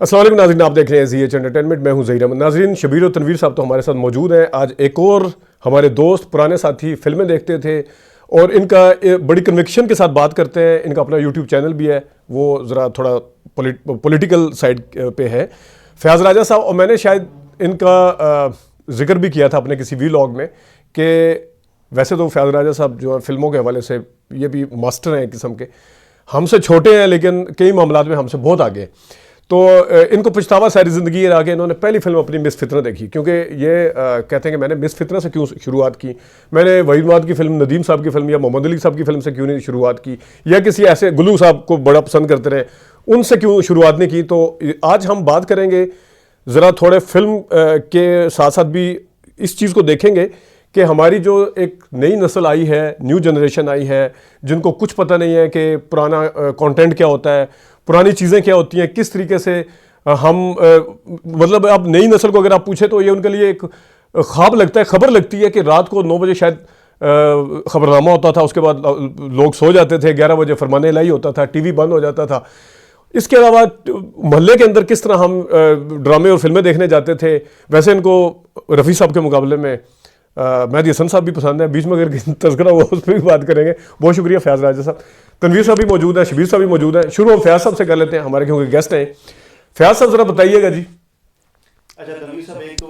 अस्सलाम वालेकुम नाज़रीन, आप देख रहे हैं ज़ीएच एंटरटेनमेंट। मैं हूं ज़हीर अहमद। नाज़रीन, शबीर और तनवीर साहब तो हमारे साथ मौजूद हैं। आज एक और हमारे दोस्त, पुराने साथी, फिल्में देखते थे और इनका बड़ी कन्विक्शन के साथ बात करते हैं। इनका अपना यूट्यूब चैनल भी है, वो ज़रा थोड़ा पॉलिटिकल साइड पे है। फयाज़ राजा साहब, और मैंने शायद इनका जिक्र भी किया था अपने किसी वीलॉग में कि वैसे तो फयाज़ राजा साहब जो है फिल्मों के हवाले से ये भी मास्टर हैं एक किस्म के। हमसे छोटे हैं लेकिन कई मामलात में हमसे बहुत आगे हैं। तो इनको पछतावा सारी ज़िंदगी रहा कि इन्होंने पहली फिल्म अपनी मिस फितना देखी, क्योंकि ये कहते हैं कि मैंने मिस फितना से क्यों शुरुआत की, मैंने वहीद माद की फ़िल्म, नदीम साहब की फ़िल्म या मोहम्मद अली साहब की फ़िल्म से क्यों नहीं शुरुआत की, या किसी ऐसे गुल्लू साहब को बड़ा पसंद करते रहे उनसे क्यों शुरुआत नहीं की। तो आज हम बात करेंगे ज़रा थोड़े फिल्म के साथ साथ भी इस चीज़ को देखेंगे कि हमारी जो एक नई नस्ल आई है, न्यू जनरेशन आई है, जिनको कुछ पता नहीं है कि पुराना कंटेंट क्या होता है, पुरानी चीज़ें क्या होती हैं, किस तरीके से हम मतलब अब नई नस्ल को अगर आप पूछे तो ये उनके लिए एक ख्वाब लगता है, खबर लगती है कि रात को 9 बजे शायद खबरनामा होता था, उसके बाद लोग सो जाते थे, 11 बजे फरमाने इलाही होता था, टीवी बंद हो जाता था। इसके अलावा मोहल्ले के अंदर किस तरह हम ड्रामे और फिल्में देखने जाते थे। वैसे इनको रफ़ी साहब के मुकाबले में मेहदी हसन साहब भी पसंद है। बीच में अगर तस्करा हुआ उस पर भी बात करेंगे। बहुत शुक्रिया फयाज़ राजा साहब। तनवीर साहब भी मौजूद है, शबीर साहब भी मौजूद है। शुरू हम फयाज़ साहब से कर लेते हैं, हमारे क्योंकि गेस्ट हैं। फयाज़ साहब ज़रा बताइएगा जी। अच्छा तनवीर साहब, एक तो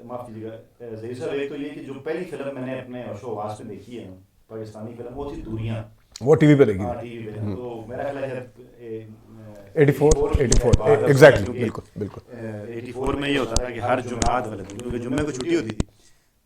माफ़ कीजिएगा ज़हीर साहब, एक तो ये कि जो पहली फिल्म मैंने अपने शो आवाज़ में देखी है पाकिस्तानी फिल्म, वो थी दूरियां। वो टीवी पे देखी, हाँ टीवी पे। तो मेरा ख्याल है 84 एग्जैक्टली, बिल्कुल बिल्कुल 84 में ये होता था कि हर जुमेरात वाले दिन, क्योंकि जुम्मे को छुट्टी होती थी,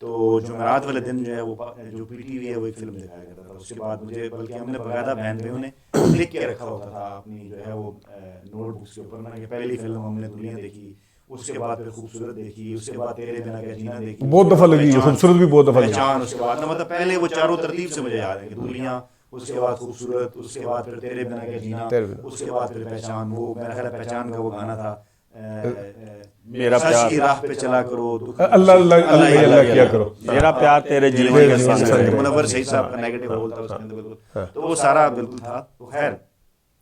तो जुमेरात वाले दिन जो है वो जो पीटीवी है वो एक फिल्म दिखाया करता था। उसके बाद मुझे, बल्कि हमने बाकायदा बहन भाइयों ने लिख के रखा होता था अपनी जो है वो नोटबुक्स के ऊपर ना, कि पहली फिल्म हमने दुनिया देखी, उसके बाद फिर खूबसूरत देखी, उसके बाद तेरे बिना क्या जीना देखी, बहुत दफ़ा लगी, खूबसूरत भी बहुत दफ़ा लगी। पहचान, उसके बाद ना, मतलब पहले वो चारों तरतीब से मुझे याद है कि दुनिया, उसके बाद खूबसूरत, उसके बाद फिर तेरे बिना क्या जीना, उसके बाद फिर पहचान। वो मेरा ख्याल है पहचान का वो गाना था, मेरा प्यार की राह पे चला करो, अल्लाह अल्लाह अल्लाह किया करो, मेरा प्यार तेरे जिलवे का संग। मुनव्वर सईद साहब का नेगेटिव रोल था उसके अंदर, बिल्कुल। तो वो सारा बिल्कुल था। तो खैर,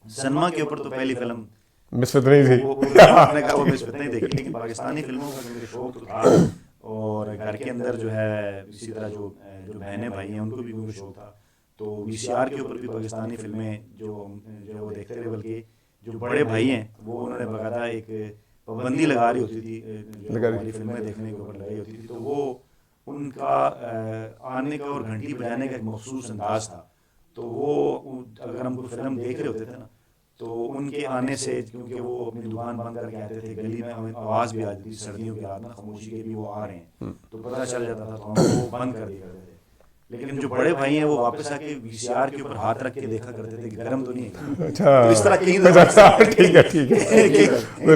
सनमा के ऊपर तो पहली फिल्म मिस फितना ही थी। आपने कहा वो मिस फितना ही देखी, लेकिन पाकिस्तानी फिल्मों का मुझे शौक तो था। और घर के अंदर जो है इसी तरह जो जो बहनें भाई हैं उनको भी मुझे शौक था। तो वीसीआर के ऊपर भी पाकिस्तानी फिल्में जो वो देखते थे, बल्कि जो बड़े भाई हैं वो उन्होंने बाकायदा एक पाबंदी लगा रही होती थी, जो हमारी फिल्में देखने के ऊपर लगाई होती थी। तो वो उनका आने का और घंटी बजाने का एक मखसूस अंदाज था। तो वो अगर हम कोई फिल्म देख रहे होते थे ना, तो उनके आने से, क्योंकि वो अपनी दुकान बंद करके आते थे, गली में हमें आवाज़ भी आती थी सर्दियों की रात ना, खामोशी के भी वो आ रहे हैं, तो पता चल जाता था, तो हम वो बंद कर दिया करते थे। लेकिन जो बड़े भाई हैं वो वापस आके वीसीआर के ऊपर हाथ रख के देखा करते थे कि गर्म तो नहीं है। अच्छा, तो इस तरह कहीं ठीक है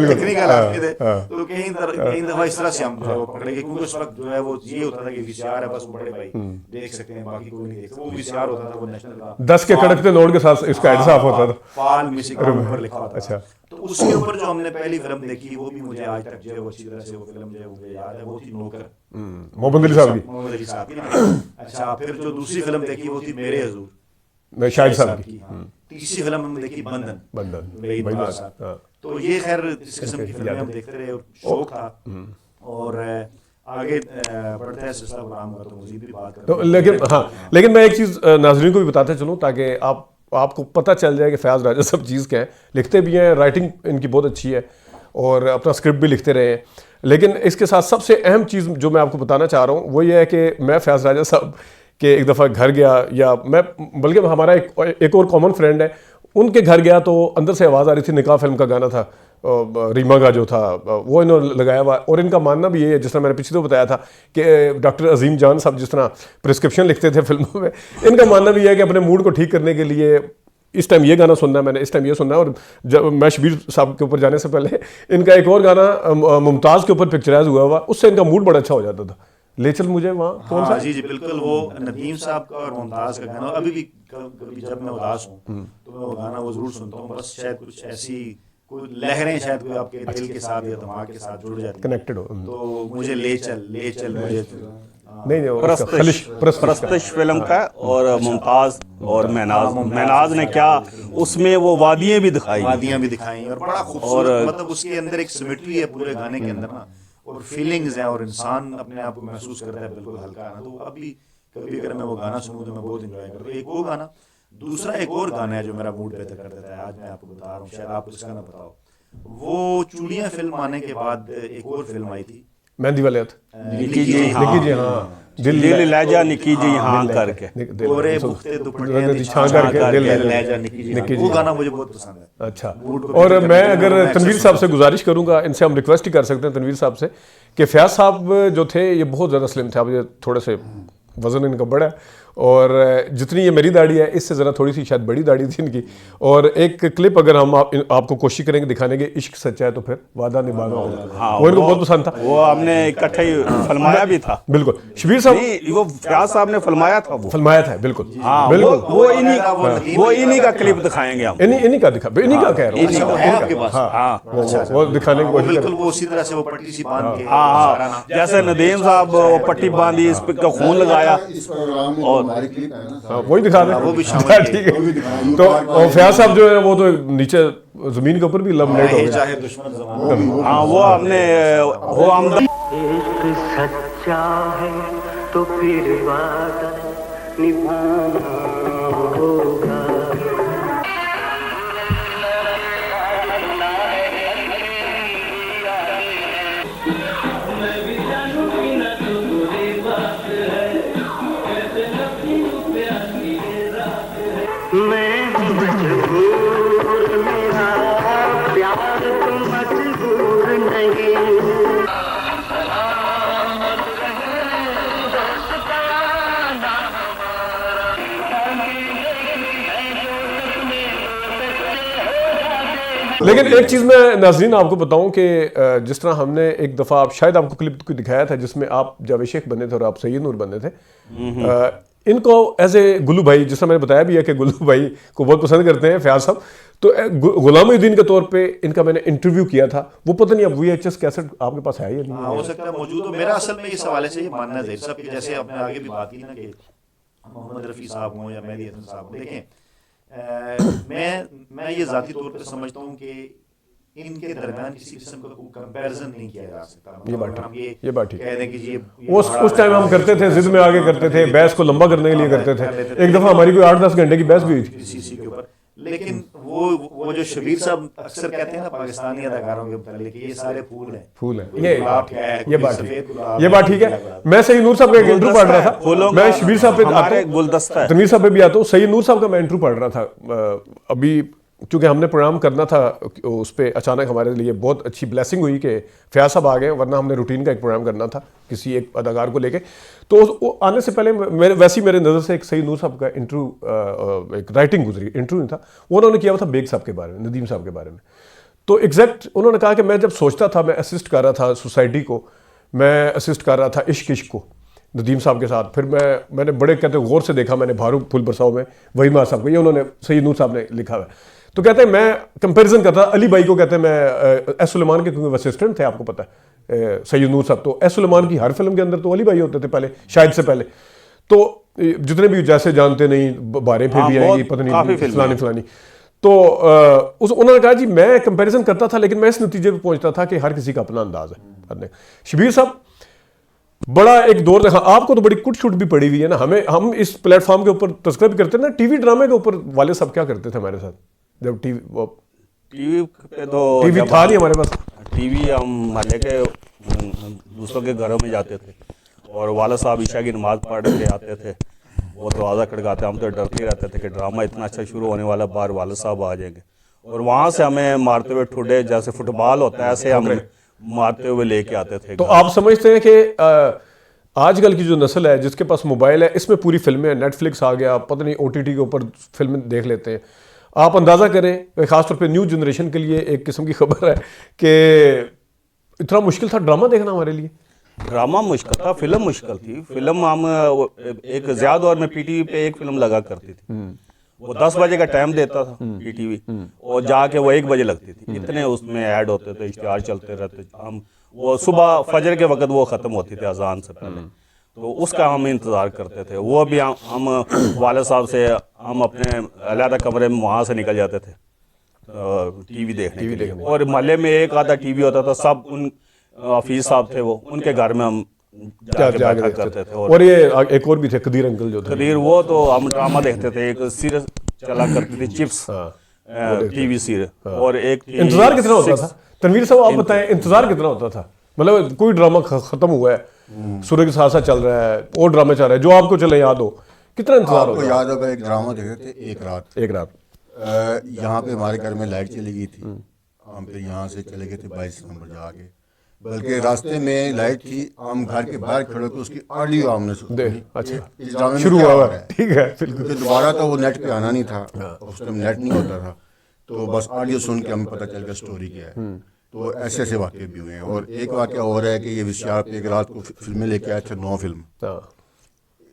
टेक्निकल आदमी थे, तो कहीं दफा इस तरह से हम जो है वो पकड़े गए, क्योंकि उस वक्त जो है वो ये होता था कि वीसीआर है, बस वो बड़े भाई देख सकते हैं, बाकी कोई नहीं देख सकता। वो वीसीआर होता था, वो नेशनल का 10 के कड़कते नोट के साथ इसका हेड साफ होता था, फाल म्यूजिक के ऊपर लिखा होता था। अच्छा। तो उसके ऊपर जो हमने पहली फिल्म देखी, वो भी मुझे आज तक जो है वो अच्छी तरह से वो फिल्म जो है वो मुझे याद है, वो थी नौकर, मोहम्मद अली साहब की। मोहम्मद अली साहब की ना। अच्छा, फिर जो दूसरी फिल्म देखी वो थी मेरे हजूर, शाहिद साहब की। तीसरी फिल्म हमने देखी बंधन, वहीद वहीद माद माद, साहब। हाँ। तो ये खैर इस किस्म की फिल्में हम देखते रहे, शौक था। और आगे बढ़ते हैं सिलसिला प्रोग्राम का, तो मुझे भी बात तो लेकिन मैं एक चीज़ नाज़रीन को भी बताते चलूँ ताकि आपको पता चल जाए कि फयाज़ राजा सब चीज़ क्या है। लिखते भी हैं, राइटिंग इनकी बहुत अच्छी है और अपना स्क्रिप्ट भी लिखते रहे हैं। लेकिन इसके साथ सबसे अहम चीज़ जो मैं आपको बताना चाह रहा हूँ वो ये है कि मैं फयाज़ राजा साहब के एक दफ़ा घर गया, या मैं बल्कि हमारा एक और कॉमन फ्रेंड है, उनके घर गया तो अंदर से आवाज़ आ रही थी, निकाह फिल्म का गाना था, रीमा का जो था वो इन्होंने लगाया हुआ। और इनका मानना भी ये है, जिस तरह मैंने पिछले तो बताया था कि डॉक्टर अजीम जान साहब जिस तरह प्रिस्क्रिप्शन लिखते थे फिल्मों में, इनका मानना भी है कि अपने मूड को ठीक करने के लिए इस टाइम ये गाना सुनना है, मैंने इस टाइम ये सुनना है। और जब मैं शबीर साहब के ऊपर जाने से पहले इनका एक और गाना मुमताज़ के ऊपर पिक्चराइज हुआ, उससे इनका मूड बड़ा अच्छा हो जाता था। ले चल मुझे वहाँ, कौन सा? जी बिल्कुल, वो नदीम साहब का और मुमताज़ का गाना। अभी भी कभी जब मैं उदास हूँ तो मैं वो गाना वो जरूर सुनता हूँ। बस शायद कुछ ऐसी कोई लहरें शायद कोई आपके दिल के साथ या दिमाग के साथ जुड़ जाती हैं, कनेक्टेड हो। तो मुझे ले चल मुझे नहीं उसका प्रस्तिश फिल्म का, और मुमताज और महनाज ने क्या उसमें वो वादियाँ भी दिखाई, और बड़ा खूबसूरत, मतलब उसके अंदर एक सिमेट्री है पूरे गाने के अंदर ना, और फीलिंग्स हैं, और इंसान अपने आप को महसूस करता है बिल्कुल हल्का ना। तो अभी कभी अगर मैं वो गाना सुनूं तो मैं बहुत इंजॉय करता हूँ। एक वो गाना, दूसरा एक और गाना है जो मेरा मूड बेहतर कर देता है, आज मैं आपको बता रहा हूँ, शायद आप उसका ना बताओ। वो चूड़ियाँ फिल्म आने के बाद एक और फिल्म आई थी, मेहंदी वाले हाथ, निकी जी हाँ, दिल ले जा निकी जी हाँ करके, गोरे बुख्ते दुपट्टे दी छां करके दिल ले जा निकी जी, वो गाना मुझे बहुत पसंद है। अच्छा, और मैं अगर तनवीर साहब से गुजारिश करूंगा, इनसे हम रिक्वेस्ट ही कर सकते हैं तनवीर साहब से कि फयाज साहब जो थे ये बहुत ज़्यादा स्लिम थे, अब ये थोड़े से वज़न इनका बड़ा है, और जितनी ये मेरी दाढ़ी है इससे ज़रा थोड़ी सी शायद बड़ी दाढ़ी थी इनकी। और एक क्लिप अगर हम आपको कोशिश करेंगे दिखाने के, इश्क सच्चा है तो फिर वादा निभाना होगा, हाँ, वो इनको बहुत पसंद था, वो हमने इकट्ठे फिल्माया भी था। बिल्कुल शबीर साहब, वो फयाज साहब ने फिल्माया था, वो फिल्माया था, बिल्कुल हाँ, बिल्कुल, वो इन्हीं का क्लिप दिखाएंगे हम, इन्हीं का दिखा, इन्हीं का कह रहा हूँ, वो दिखाने की कोशिश बिल्कुल वो उसी तरह से वो पट्टी सी बांध के, हाँ, जैसे नदीम साहब वो पट्टी बांधी, इस पे खून लगाया, और वही दिखा रहे, वो भी शामिल ठीक है। तो फयाज साहब जो है वो तो नीचे जमीन के ऊपर भी लैमिनेट हो गए, चाहे दुश्मन ज़माना, हाँ, वो हमने वो हम सच्चा है तो फिर वादा निभाना होगा। मैं मजबूर, मेरा प्यार तुम मजबूर नहीं। लेकिन एक चीज़ मैं नाज़रीन आपको बताऊं कि जिस तरह हमने एक दफ़ा, आप शायद आपको क्लिप को दिखाया था जिसमें आप जावेद शेख बने थे और आप सैयद नूर बने थे, इनको एज ए गुल्लू भाई, जिस तरह मैंने बताया भी है कि गुल्लू भाई को बहुत पसंद करते हैं फयाज साहब, तो गुलामुद्दीन के तौर पे इनका मैंने इंटरव्यू किया था। वो पता नहीं अब VHS कैसेट आपके पास है या नहीं? हो सकता है मौजूद हो। मेरा असल में इस हवाले से ये मानना है ज़हीर साहब कि जैसे आपने आगे भी बात की ना कि मोहम्मद रफ़ी साहब हों या मेहदी हसन साहब हों, देखें मैं ये ज़ाती तौर पर समझता हूँ कि इनके दरमियान किसी किस्म का कोई कंपैरिजन नहीं किया जा सकता। ये बात ठीक कह दें कि ये उस टाइम हम करते थे, जिद में आगे करते थे, बहस को लंबा करने के लिए करते थे। एक दफ़ा हमारी कोई 8-10 घंटे की बहस भी हुई थी किसी के ऊपर। लेकिन वो जो शबीर साहब अक्सर कहते हैं ना पाकिस्तानी अदाकारों के मुतालिक, ये सारे फूल हैं, ये बात ठीक है। मैं सईद नूर साहब का एक इंटरव्यू पढ़ रहा था, मैं शबीर साहब पे आता हूं, तनवीर साहब पे भी आता हूँ, सईद नूर साहब का मैं इंटरव्यू पढ़ रहा था अभी, क्योंकि हमने प्रोग्राम करना था उस पर, अचानक हमारे लिए बहुत अच्छी ब्लेसिंग हुई कि फयाज साहब आ गए, वरना हमने रूटीन का एक प्रोग्राम करना था किसी एक अदाकार को लेके। तो आने से पहले वैसे ही मेरे नज़र से एक सईद नूर साहब का इंटरव्यू, एक राइटिंग गुजरी, इंटरव्यू नहीं था वो, उन्होंने किया हुआ था बेग साहब के बारे में, नदीम साहब के बारे में। तो एग्जैक्ट उन्होंने कहा कि मैं जब सोचता था, मैं असिस्ट कर रहा था सोसाइटी को, मैं असिस्ट कर रहा था इश्क को नदीम साहब के साथ, फिर मैंने बड़े कहते गौर से देखा, मैंने भारू फुल बरसाओ में वही माँ साहब को, ये उन्होंने सईद नूर साहब ने लिखा हुआ है। तो कहते हैं मैं कंपैरिजन करता अली भाई को, कहते हैं मैं एस सुलेमान के, क्योंकि असिस्टेंट थे, आपको पता है सैयद नूर साहब, तो एस सुलेमान की हर फिल्म के अंदर तो अली भाई होते थे पहले, शायद से पहले। तो जितने भी जैसे जानते नहीं, बारे पे भी आएंगी, पता नहीं फलानी। तो उन्होंने कहा जी मैं कंपैरिजन करता था, लेकिन मैं इस नतीजे पर पहुंचता था कि हर किसी का अपना अंदाज है। शबीर साहब बड़ा एक दौर देखा, आपको तो बड़ी कुट छुट भी पड़ी हुई है ना, हम इस प्लेटफॉर्म के ऊपर तस्करा भी करते हैं ना, टीवी ड्रामे के ऊपर वाले सब क्या करते थे हमारे साथ, जब टीवी पे तो टीवी था नहीं हमारे पास, टीवी हम महल्ले के दूसरों के घरों में जाते थे, और वाला साहब ईशा की नमाज पढ़ के आते थे, वो दरवाज़ा खड़काते, हम तो डरते रहते थे कि ड्रामा इतना अच्छा शुरू होने वाला, बाहर वाला साहब आ जाएंगे, और वहाँ से हमें मारते हुए ठुडे, जैसे फुटबॉल होता है ऐसे हम मारते हुए लेके आते थे। तो आप समझते हैं कि आजकल की जो नस्ल है जिसके पास मोबाइल है, इसमें पूरी फिल्में, नेटफ्लिक्स आ गया, पता नहीं OTT के ऊपर फिल्में देख लेते हैं। आप अंदाज़ा करें, ख़ासतौर पे न्यू जनरेशन के लिए एक किस्म की खबर है कि इतना मुश्किल था ड्रामा देखना हमारे लिए। ड्रामा मुश्किल था, फिल्म मुश्किल थी। फिल्म हम एक ज़्यादा दौर में PTV पे एक फिल्म लगा करती थी, वो 10 बजे का टाइम देता था PTV, और जाके वो 1 बजे लगती थी, इतने उसमें ऐड होते थे, इश्तिहार चलते रहते, हम वो सुबह फजर के वक्त वो ख़त्म होती थी अजान से पहले। तो उसका हम इंतज़ार करते थे। वो भी हम वाले साहब से हम अपने अलग कमरे में वहाँ से निकल जाते थे टीवी देखने के लिए। और मोहल्ले में एक आधा टीवी होता था, सब उन हफीज साहब थे वो, उनके घर में हम जाके बैठा करते थे। और ये एक और भी थे कदीर अंकल जो थे, कदीर, वो तो हम ड्रामा देखते थे, एक सीरीज चला करती थी चिप्स टीवी सीरीज, और एक इंतजार कितना होता था तनवीर साहब, आप बताएं इंतजार कितना होता था? मतलब कोई ड्रामा खत्म हुआ है, सूर्य के साथ साथ चल रहा है, और ड्रामे चल रहा है जो आपको चले याद हो, कितना इंतजार आपको होता? याद होगा एक ड्रामा देखे थे एक रात यहाँ पे हमारे घर में लाइट चली गई थी, हम फिर यहाँ से चले गए थे 22 नंबर जाके, बल्कि रास्ते में लाइट थी, हम घर के बाहर खड़े होकर उसकी ऑडियो हमने सुनी। अच्छा, इस ड्रामे में शुरू क्या हुआ हो रहा है? ठीक है, बिल्कुल। क्योंकि दोबारा तो वो नेट पे आना नहीं था, उस टाइम नेट नहीं होता था, तो बस ऑडियो सुन के हमें पता चल गया स्टोरी क्या है। तो ऐसे ऐसे वाक़े भी हुए हैं। और एक वाक़या और है कि ये विशाल पे एक रात को फिल्में लेके आए थे, 9 फिल्म।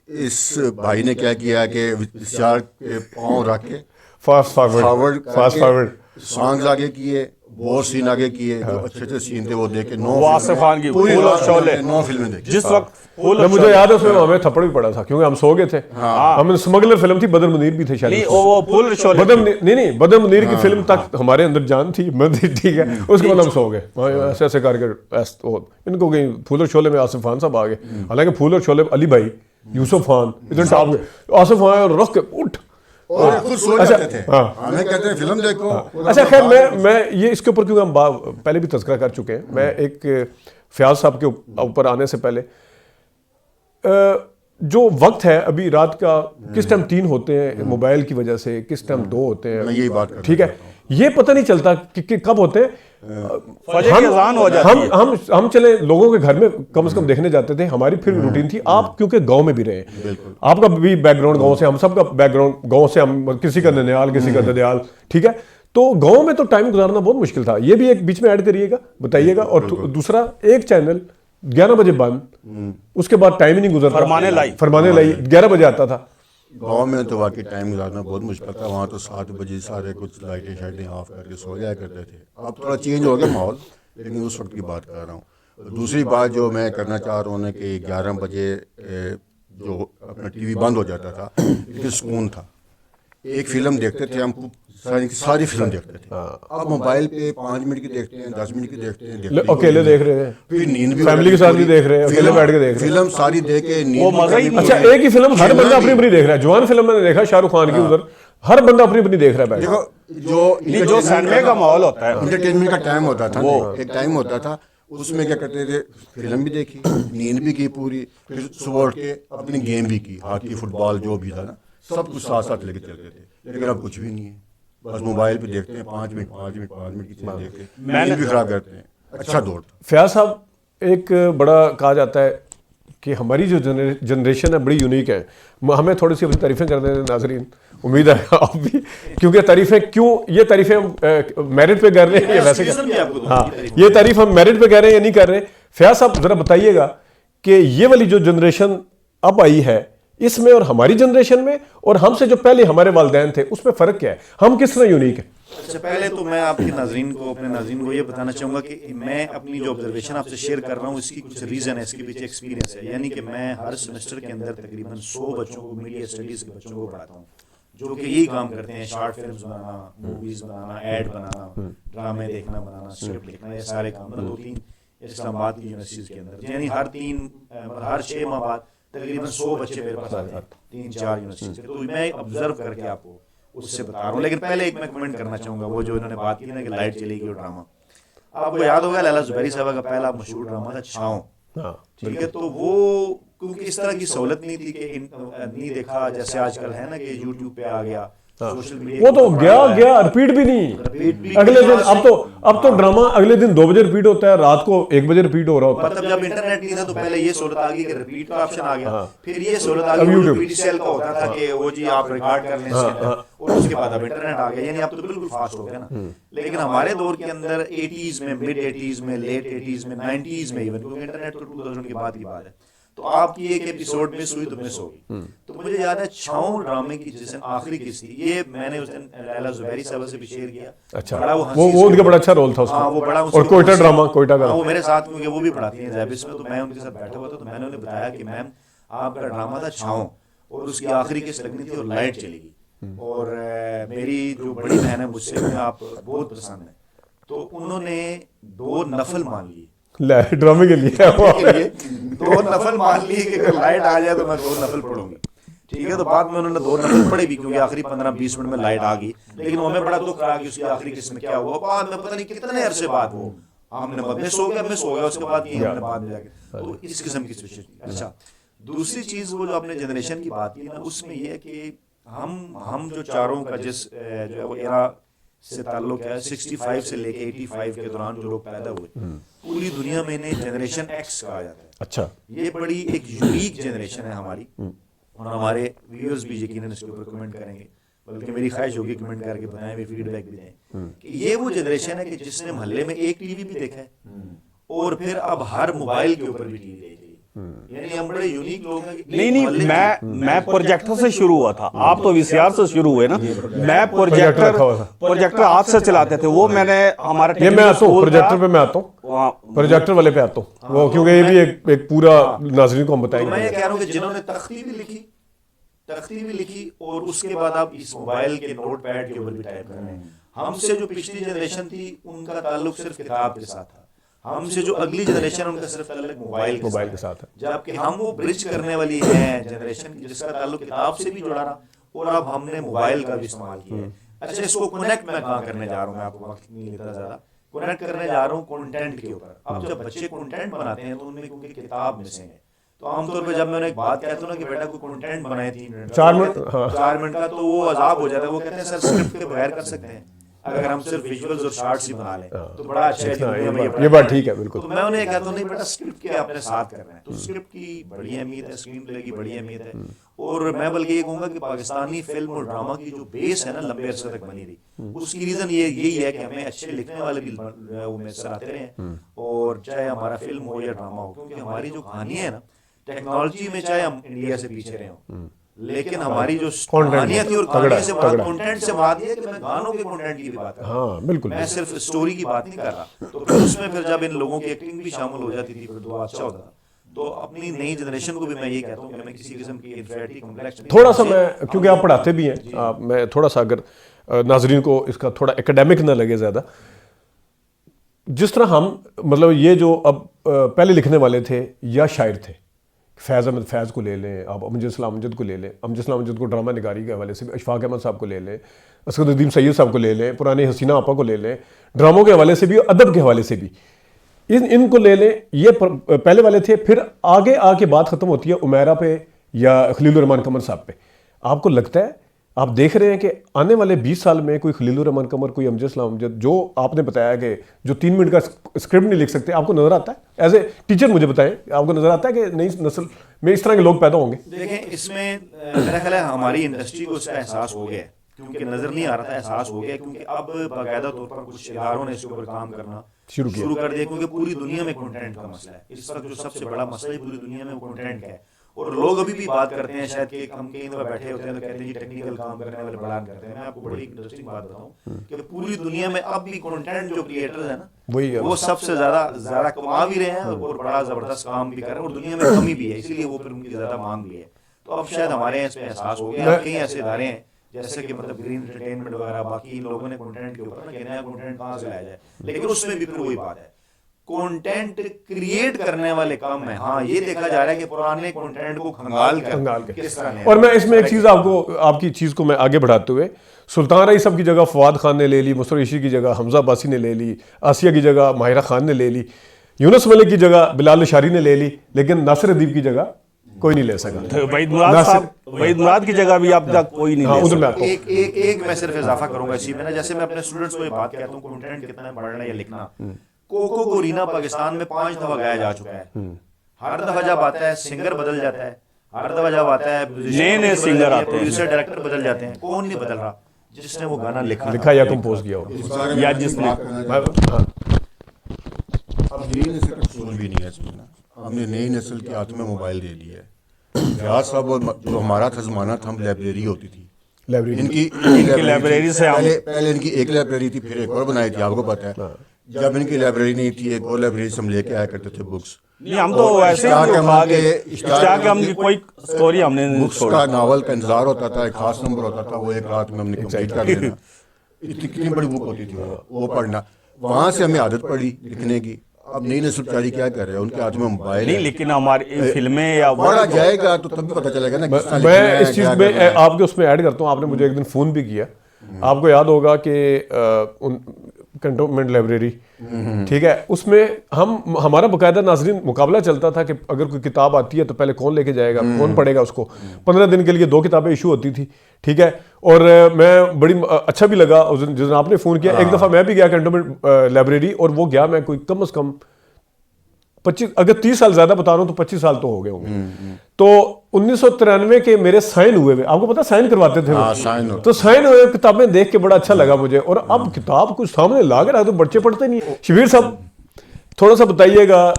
इस भाई ने क्या किया कि विशाल के पाँव रख के फास्ट फॉरवर्ड सॉन्ग्स आगे किए, बहुत सीन आगे किए, जो अच्छे सीन थे वो देखे। 9 आसिफ खान की पूरी फूल और रात शोले, 9 फिल्में देखी। जिस वक्त फूल ना, मुझे याद है उसमें हमें थप्पड़ भी पड़ा था क्योंकि हम सो गए थे। हम स्मगलर फिल्म थी, बदर मुनीर भी थे शायद। नहीं, वो फूल और शोले नहीं, बदर मुनीर की फिल्म तक हमारे अंदर जान थी, ठीक है, उसके बाद हम सो गए ऐसे ऐसे करके। इनको कहीं फूल और शोले में आसिफ खान साहब आ गए, हालांकि फूल और शोले में अली भाई, यूसुफ खान इधर टॉप गए, आसिफ खान और रख के उठ और खुद सो जाते थे, हमें कहते हैं फिल्म देखो। अच्छा खैर, मैं ये इसके ऊपर क्योंकि हम पहले भी तज़किरा कर चुके हैं, मैं एक फयाज साहब के ऊपर आने से पहले जो वक्त है अभी रात का, किस टाइम 3 होते हैं मोबाइल की वजह से, किस टाइम 2 होते हैं, मैं यही बात कर रहा ठीक है, ये पता नहीं चलता कि कब होते हैं। फजर की अज़ान हो जाती है। हम चले लोगों के घर में कम से कम देखने जाते थे, हमारी फिर रूटीन थी। आप क्योंकि गांव में भी रहे, आपका भी बैकग्राउंड गांव से, हम सबका बैकग्राउंड गांव से, हम किसी का ननिहाल किसी का ददयाल, ठीक है, तो गांव में तो टाइम गुजारना बहुत मुश्किल था। ये भी एक बीच में ऐड करिएगा, बताइएगा। और दूसरा, एक चैनल 11 बजे बंद, उसके बाद टाइम ही नहीं गुजरता। फरमाने लाई 11 बजे आता था। गांव में तो वाकई टाइम गुजारना बहुत मुश्किल था। वहाँ तो 7 बजे सारे कुछ लाइटें शाइटें ऑफ करके सो जाया करते थे। अब थोड़ा चेंज हो गया माहौल, लेकिन उस वक्त की बात कर रहा हूँ। दूसरी बात जो मैं करना चाह रहा हूँ कि 11 बजे जो अपना टीवी बंद हो जाता था, लेकिन सुकून था। एक फिल्म देखते थे हम, सारी फिल्म देखते थे। अब मोबाइल पे 5 मिनट की देखते हैं, 10 मिनट की देखते हैं, अकेले देख रहे हैं, फिर नींद भी, फैमिली के साथ भी देख रहे हैं, अकेले बैठ के देख रहे हैं, फिल्म सारी देख के नींद। वो मजा ही अच्छा, एक ही फिल्म हर बंदा अपनी अपनी देख रहा है। जवान फिल्म मैंने देखा शाहरुख खान की, उधर हर बंदा अपनी अपनी देख रहा है बैठ। देखो जो सिनेमा का माहौल होता है, एंटरटेनमेंट का टाइम होता था, वो एक टाइम होता था, उसमें क्या करते थे, फिल्म भी देखी, नींद भी की पूरी, फिर सुबह उठ के अपनी गेम भी की, हॉकी फुटबॉल जो भी था ना, सब कुछ साथ साथ लेके चलते थे। लेकिन अब कुछ भी नहीं है, बस मोबाइल पे देखते हैं, 5 मिनट की चीज़ देखते हैं, नींद भी खराब करते हैं। अच्छा दौर था। फयाज साहब, एक बड़ा कहा जाता है कि हमारी जो जनरेशन है बड़ी यूनिक है। हमें थोड़ी सी अपनी तारीफ़ें कर दें नाज़रीन, उम्मीद है आप भी, क्योंकि तारीफ़ें क्यों, ये तारीफ़ें हम मेरिट पे कर रहे हैं या वैसे हाँ, ये तारीफ़ हम मेरिट पे कर रहे हैं या नहीं कर रहे। फयाज साहब ज़रा बताइएगा कि ये वाली जो जनरेशन अब आई है, इसमें और हमारी जनरेशन में और हमसे जो पहले हमारे वालिदैन थे, उसमें फ़र्क क्या है, हम किस तरह यूनिक है? अच्छा, पहले तो मैं आपके नाज़रीन को, अपने नाज़रीन को ये बताना चाहूँगा कि मैं अपनी जो ऑब्जर्वेशन आपसे शेयर कर रहा हूँ, इसकी कुछ रीज़न है, इसके पीछे एक्सपीरियंस है। यानी कि मैं हर सेमेस्टर के अंदर तकरीबन 100 बच्चों को, मीडिया स्टडीज़ के बच्चों को पढ़ाता हूँ, जो कि यही काम करते हैं, शॉर्ट फिल्म्स बनाना, मूवीज़ बनाना, ऐड बनाना, ड्रामे देखना, बनाना, स्क्रिप्ट लिखना, ये सारे काम 2-3 इस्लामाबाद की यूनिवर्सिटीज़ के अंदर, यानी हर 6 माह बाद तकरीबन 100 बच्चे मेरे पास आते हैं 3-4 यूनिवर्सिटी से। तो मैं ऑब्जर्व करके आपको उससे बता रहा हूँ। लेकिन पहले एक मैं कमेंट करना चाहूँगा, वो जो इन्होंने बात की ना कि लाइट चलेगी और ड्रामा, आपको याद होगा लैला ज़ुबैरी साहब का पहला मशहूर ड्रामा था छाँव, ठीक है। तो वो क्योंकि इस तरह की सहूलत नहीं थी कि नहीं देखा, जैसे आजकल है ना कि यूट्यूब पे आ गया, सोशल मीडिया, वो तो गया रिपीट भी नहीं, अगले दिन। अब तो ड्रामा अगले दिन 2 बजे रिपीट होता है, रात को 1 बजे रिपीट हो रहा होता है। मतलब जब इंटरनेट नहीं था तो पहले ये सहूलत आ गई कि रिपीट का ऑप्शन आ गया, फिर ये सहूलत आ गई जो पीटीसीएल का होता था कि वो जी आप रिकॉर्ड कर लें इसके अंदर, और उसके बाद अब इंटरनेट आ गया, यानी अब तो बिल्कुल फास्ट हो गया ना। लेकिन हमारे दौर के अंदर 80s में, मिड 80s में, लेट 80s में, 90s में इवन, क्योंकि इंटरनेट तो 2000 के बाद की बात है, तो आपकी एक एपिसोड मिस हुई तो मिस होगी। तो मुझे याद है छाँव ड्रामे की जिस दिन आखिरी किस्त थी, ये मैंने उस दिन लैला ज़ुबैरी साहब से भी शेयर किया। अच्छा, वो उनका बड़ा अच्छा रोल था उसका। हाँ, वो बड़ा, और कोयटा ड्रामा, कोयटा का वो मेरे साथ, क्योंकि वो भी पढ़ाती हैं जैबिस में, तो मैं उनके साथ बैठा हुआ था, तो मैंने उन्हें बताया कि मैम आपका ड्रामा था छाँव, और उसकी आखिरी किस्त लगनी थी और लाइट चलेगी, और मेरी जो बड़ी बहन है मुझसे, मुझे आप बहुत पसंद है, तो उन्होंने 2 नफल मान लिए ड्रामे के लिए 2 नफल मान लिए कि अगर लाइट आ जाए तो मैं 2 नफल पढ़ूंगी। ठीक है, तो बाद में उन्होंने 2 नफल पढ़े भी, क्योंकि आखिरी 15-20 मिनट में लाइट आ गई, लेकिन हमें बड़ा दुख रहा कि उसकी आखिरी किस्त में क्या हुआ। बाद में पता नहीं कितने अरसे बाद वो हमने मिस हो गया, उसके बाद ये हमने बाद में जाके, तो इस किस्म की सिचुएशन। अच्छा, दूसरी चीज वो जो आपने जनरेशन की बात की ना, उसमें ये है कि हम जो चारों का जिस जो है वो एरा से ताल्लुक है, 65 से लेके 85 के दौरान जो लोग पैदा हुए, पूरी दुनिया में इन्हें जनरेशन एक्स कहा जाता है। अच्छा, ये बड़ी एक यूनिक जनरेशन है हमारी, और हमारे व्यूअर्स भी यकीनन इसके ऊपर कमेंट करेंगे, बल्कि मेरी ख्वाहिश होगी कमेंट करके बताएं, भी फीडबैक भी दें कि ये वो जनरेशन है कि जिसने मोहल्ले में एक टीवी भी देखा है, और फिर अब हर मोबाइल के ऊपर भी टीवी देख रही है। यानी हम बड़े यूनिक लोग हैं कि नहीं, मैं प्रोजेक्टर से शुरू हुआ था, आप तो वीसीआर से शुरू हुए ना। मैं प्रोजेक्टर हाथ से चलाते थे, वो मैंने हमारा ये मैं आता हूँ प्रोजेक्टर पे, मैं आता हूँ प्रोजेक्टर वाले पे आता हूँ, वो क्योंकि ये भी एक पूरा नाज़रीन को हम तो मैं ये बताएंगे। कह रहा हूँ कि जिन्होंने तख्ती भी लिखी और उसके बाद आप इस मोबाइल के नोट पैड के ऊपर भी टाइप कर रहे हैं। हमसे जो पिछली जनरेशन थी उनका ताल्लुक सिर्फ किताब के साथ था, हमसे जो अगली जनरेशन उनका सिर्फ ताल्लुक मोबाइल के साथ है, जबकि हम वो ब्रिज करने वाली है जनरेशन जिसका ताल्लुक किताब से भी जुड़ा रहा, और अब हमने मोबाइल का भी इस्तेमाल किया है। अच्छा, इसको कनेक्ट मैं कहाँ करने जा रहा हूँ, मैं आपको वक्त नहीं लेता ज़्यादा, कनेक्ट करने जा रहा हूँ कंटेंट के ऊपर। अब जब बच्चे कंटेंट बनाते हैं तो उनमें क्योंकि किताब मिसिंग है, तो आमतौर पे जब मैं उन्हें एक बात कहता हूँ ना कि बेटा कोई कंटेंट बनाए 3 मिनट 4 मिनट 4 मिनट का, तो वो अजाब हो जाता है। वो कहते हैं सर स्क्रिप्ट के बगैर कर सकते हैं, अगर हम सिर्फ विजुअल्स और शॉर्ट्स ही बना लें तो बड़ा अच्छा है। ये बात ठीक है, बिल्कुल। तो मैं उन्हें कहता हूँ नहीं बेटा, स्क्रिप्ट के अपने साथ कर रहे हैं, तो स्क्रिप्ट की बड़ी अहमियत है, स्क्रीन प्ले की बड़ी अहमियत है। और मैं बल्कि ये कहूँगा कि पाकिस्तानी फिल्म और ड्रामा की जो बेस है ना लंबे अरसे तक बनी रही, उसकी रीज़न यही है कि हमें अच्छे लिखने वाले भी वो मैसर आते रहे, और चाहे हमारा फिल्म हो या ड्रामा हो, क्योंकि हमारी जो कहानी है ना, टेक्नोलॉजी में चाहे हम इंडिया से पीछे रहे हों, लेकिन हमारी जो कहानियां थी और कहानी से बात कंटेंट से बात ये है कि मैं गानों के कंटेंट की भी बात कर रहा हूं। हाँ बिल्कुल, मैं सिर्फ स्टोरी की बात नहीं कर रहा। तो फिर उसमें फिर जब इन लोगों की एक्टिंग भी शामिल हो जाती थी, फिर तो अच्छा होता था। तो अपनी नई जनरेशन को भी मैं ये कहता हूँ कि हमें किसी किस्म की इंफीरियरिटी कॉम्प्लेक्स थोड़ा सा, मैं क्योंकि आप पढ़ाते भी हैं, मैं थोड़ा सा अगर नाजरीन को इसका थोड़ा एकेडमिक ना लगे ज़्यादा, जिस तरह हम मतलब ये जो अब पहले लिखने वाले थे या शायर थे, फैज़ अहमद फैज़ को ले लें, आप अमजद इस्लाम अमजद को ले लें, अमजद इस्लाम अमजद को ड्रामा निगारी के हवाले से, अशफाक अहमद साहब को ले लें, असदुद्दीन सैयद साहब को ले लें, पुरानी हसीना आपा को ले लें, ड्रामों के हवाले से भी और अदब के हवाले से भी इनको ले लें। ये पहले वाले थे, फिर आगे आके बात ख़त्म होती है उमैरा पे या खलीलुर रहमान कमर साहब पे। आपको लगता है, आप देख रहे हैं कि आने वाले 20 साल में कोई खलीलुर रहमान कमर, कोई अमजद इस्लाम अमजद, जो आपने बताया कि जो 3 मिनट का स्क्रिप्ट नहीं लिख सकते, आपको नज़र आता है एज ए टीचर? मुझे बताएं, आपको नज़र आता है कि नई नस्ल में इस तरह के लोग पैदा होंगे? देखें, इसमें मेरा ख्याल है हमारी इंडस्ट्री को इसका एहसास हो गया, क्योंकि नज़र नहीं आ रहा था, एहसास हो गया, क्योंकि अब बाकायदा तौर पर कुछ इदारों ने इसके ऊपर काम करना शुरू कर दिया, क्योंकि पूरी दुनिया में कंटेंट का मसला है। इस वक्त जो सबसे बड़ा मसला है पूरी दुनिया में वो कंटेंट का है। और लोग अभी भी बात करते हैं, शायद कि हम कहीं पर बैठे होते हैं तो कहते हैं जी टेक्निकल काम करने वाले बड़ान करते हैं। मैं आपको बड़ी इंटरेस्टिंग बात बताऊं कि पूरी दुनिया में अब भी कंटेंट जो क्रिएटर्स हैं ना, वो सबसे ज्यादा कमा भी रहे हैं और बड़ा जबरदस्त काम भी कर रहे हैं, और दुनिया में कमी भी है, इसीलिए वो फिर उनकी ज्यादा मांग भी है। तो अब शायद हमारे यहाँ इस पे एहसास हो गया। कई ऐसे इदारे हैं जैसे कि मतलब ग्रीन एंटरटेनमेंट वगैरह, बाकी लोगों ने कंटेंट के ऊपर ना नया कंटेंट कहाँ से लाया जाए, लेकिन उसमें भी फिर वही बात है, कंटेंट क्रिएट करने वाले काम में हाँ ये देखा जा रहा है कि पुराने कंटेंट को खंगाल के किस तरह। और मैं इसमें एक चीज़ आपकी चीज़ को मैं आगे बढ़ाते हुए, सुल्तान रईस साहब की जगह फवाद खान ने ले ली, मुस्तफा ऋषि की जगह हमजा अब्बासी ने ले ली, आसिया की जगह माहिरा खान ने ले ली, यूनुस मलिक की जगह बिलाल अशारी ने ले ली, लेकिन नासिर अदीब की जगह कोई नहीं ले सका। वहीद मुराद की जगह भी अब तक कोई नहीं ले सका। एक मैं सिर्फ इजाफा करूंगा इसी में ना, जैसे मैं अपने स्टूडेंट्स को ये बात कहता हूँ कंटेंट कितना पढ़ना या लिखना, कोको को रीना पाकिस्तान में 5 दफा गाया जा चुका है। हर दफा जब आता है सिंगर बदल जाता है, हर दफा जब आता है नए सिंगर आते हैं, प्रोड्यूसर डायरेक्टर बदल जाते हैं, कौन नहीं बदल रहा? जिसने वो गाना लिखा या कंपोज किया हो, या जिसने अब नई नस्ल का कसूर भी नहीं है इसमें ना, हमने नई नस्ल के हाथ में मोबाइल दे दिया है। फयाज साहब और जो हमारा था ज़माना था, हम लाइब्रेरी होती थी, इनकी लाइब्रेरी से पहले इनकी एक लाइब्रेरी थी, फिर एक और बनाई थी, आपको पता है। जब इनकी लाइब्रेरी नहीं थी, एक और लाइब्रेरी से हम लेके आया करते थे बुक्स। नहीं, हम तो ऐसे इश्तियाक ही अहमद आगे के- इश्तियाक अहमद की कोई स्टोरी हमने नहीं बुक्स छोड़ी। का नावल का इंतजार होता था, एक खास नंबर होता था, वो एक रात में हमने कंप्लीट कर लेना। कितनी बड़ी बुक होती थी वो पढ़ना। वहाँ से हमें आदत पड़ी लिखने की। अब नई नस्ल बेचारी क्या कर रहे हैं, उनके हाथ में मोबाइल नहीं, है। लेकिन हमारी फिल्में या पढ़ा जाएगा तो तभी पता चलेगा ना किस तरह लिखना मैं है, इस चीज़ क्या में करना है। आपके उसमें ऐड करता हूँ। आपने मुझे एक दिन फ़ोन भी किया, आपको याद होगा कि कंटोनमेंट लाइब्रेरी, ठीक है, उसमें हमारा बाकायदा नाजरीन मुकाबला चलता था कि अगर कोई किताब आती है तो पहले कौन लेके जाएगा, कौन पढ़ेगा उसको। 15 दिन के लिए 2 किताबें इशू होती थी, ठीक है। और मैं बड़ी अच्छा भी लगा उस दिन जिस दिन आपने फ़ोन किया। एक दफ़ा मैं भी गया कंटोनमेंट लाइब्रेरी, और वो गया मैं कोई कम से कम 25, अगर 30 साल ज्यादा बता रहा हूँ तो 25 साल तो हो गए होंगे। तो 1993 के मेरे साइन हुए हुए, आपको पता साइन करवाते थे वो? हाँ, साइन होते तो साइन हुए किताबें देख के बड़ा अच्छा लगा मुझे। और अब किताब कुछ सामने ला के रहा तो बच्चे पढ़ते नहीं। शबीर साहब थोड़ा सा बताइएगा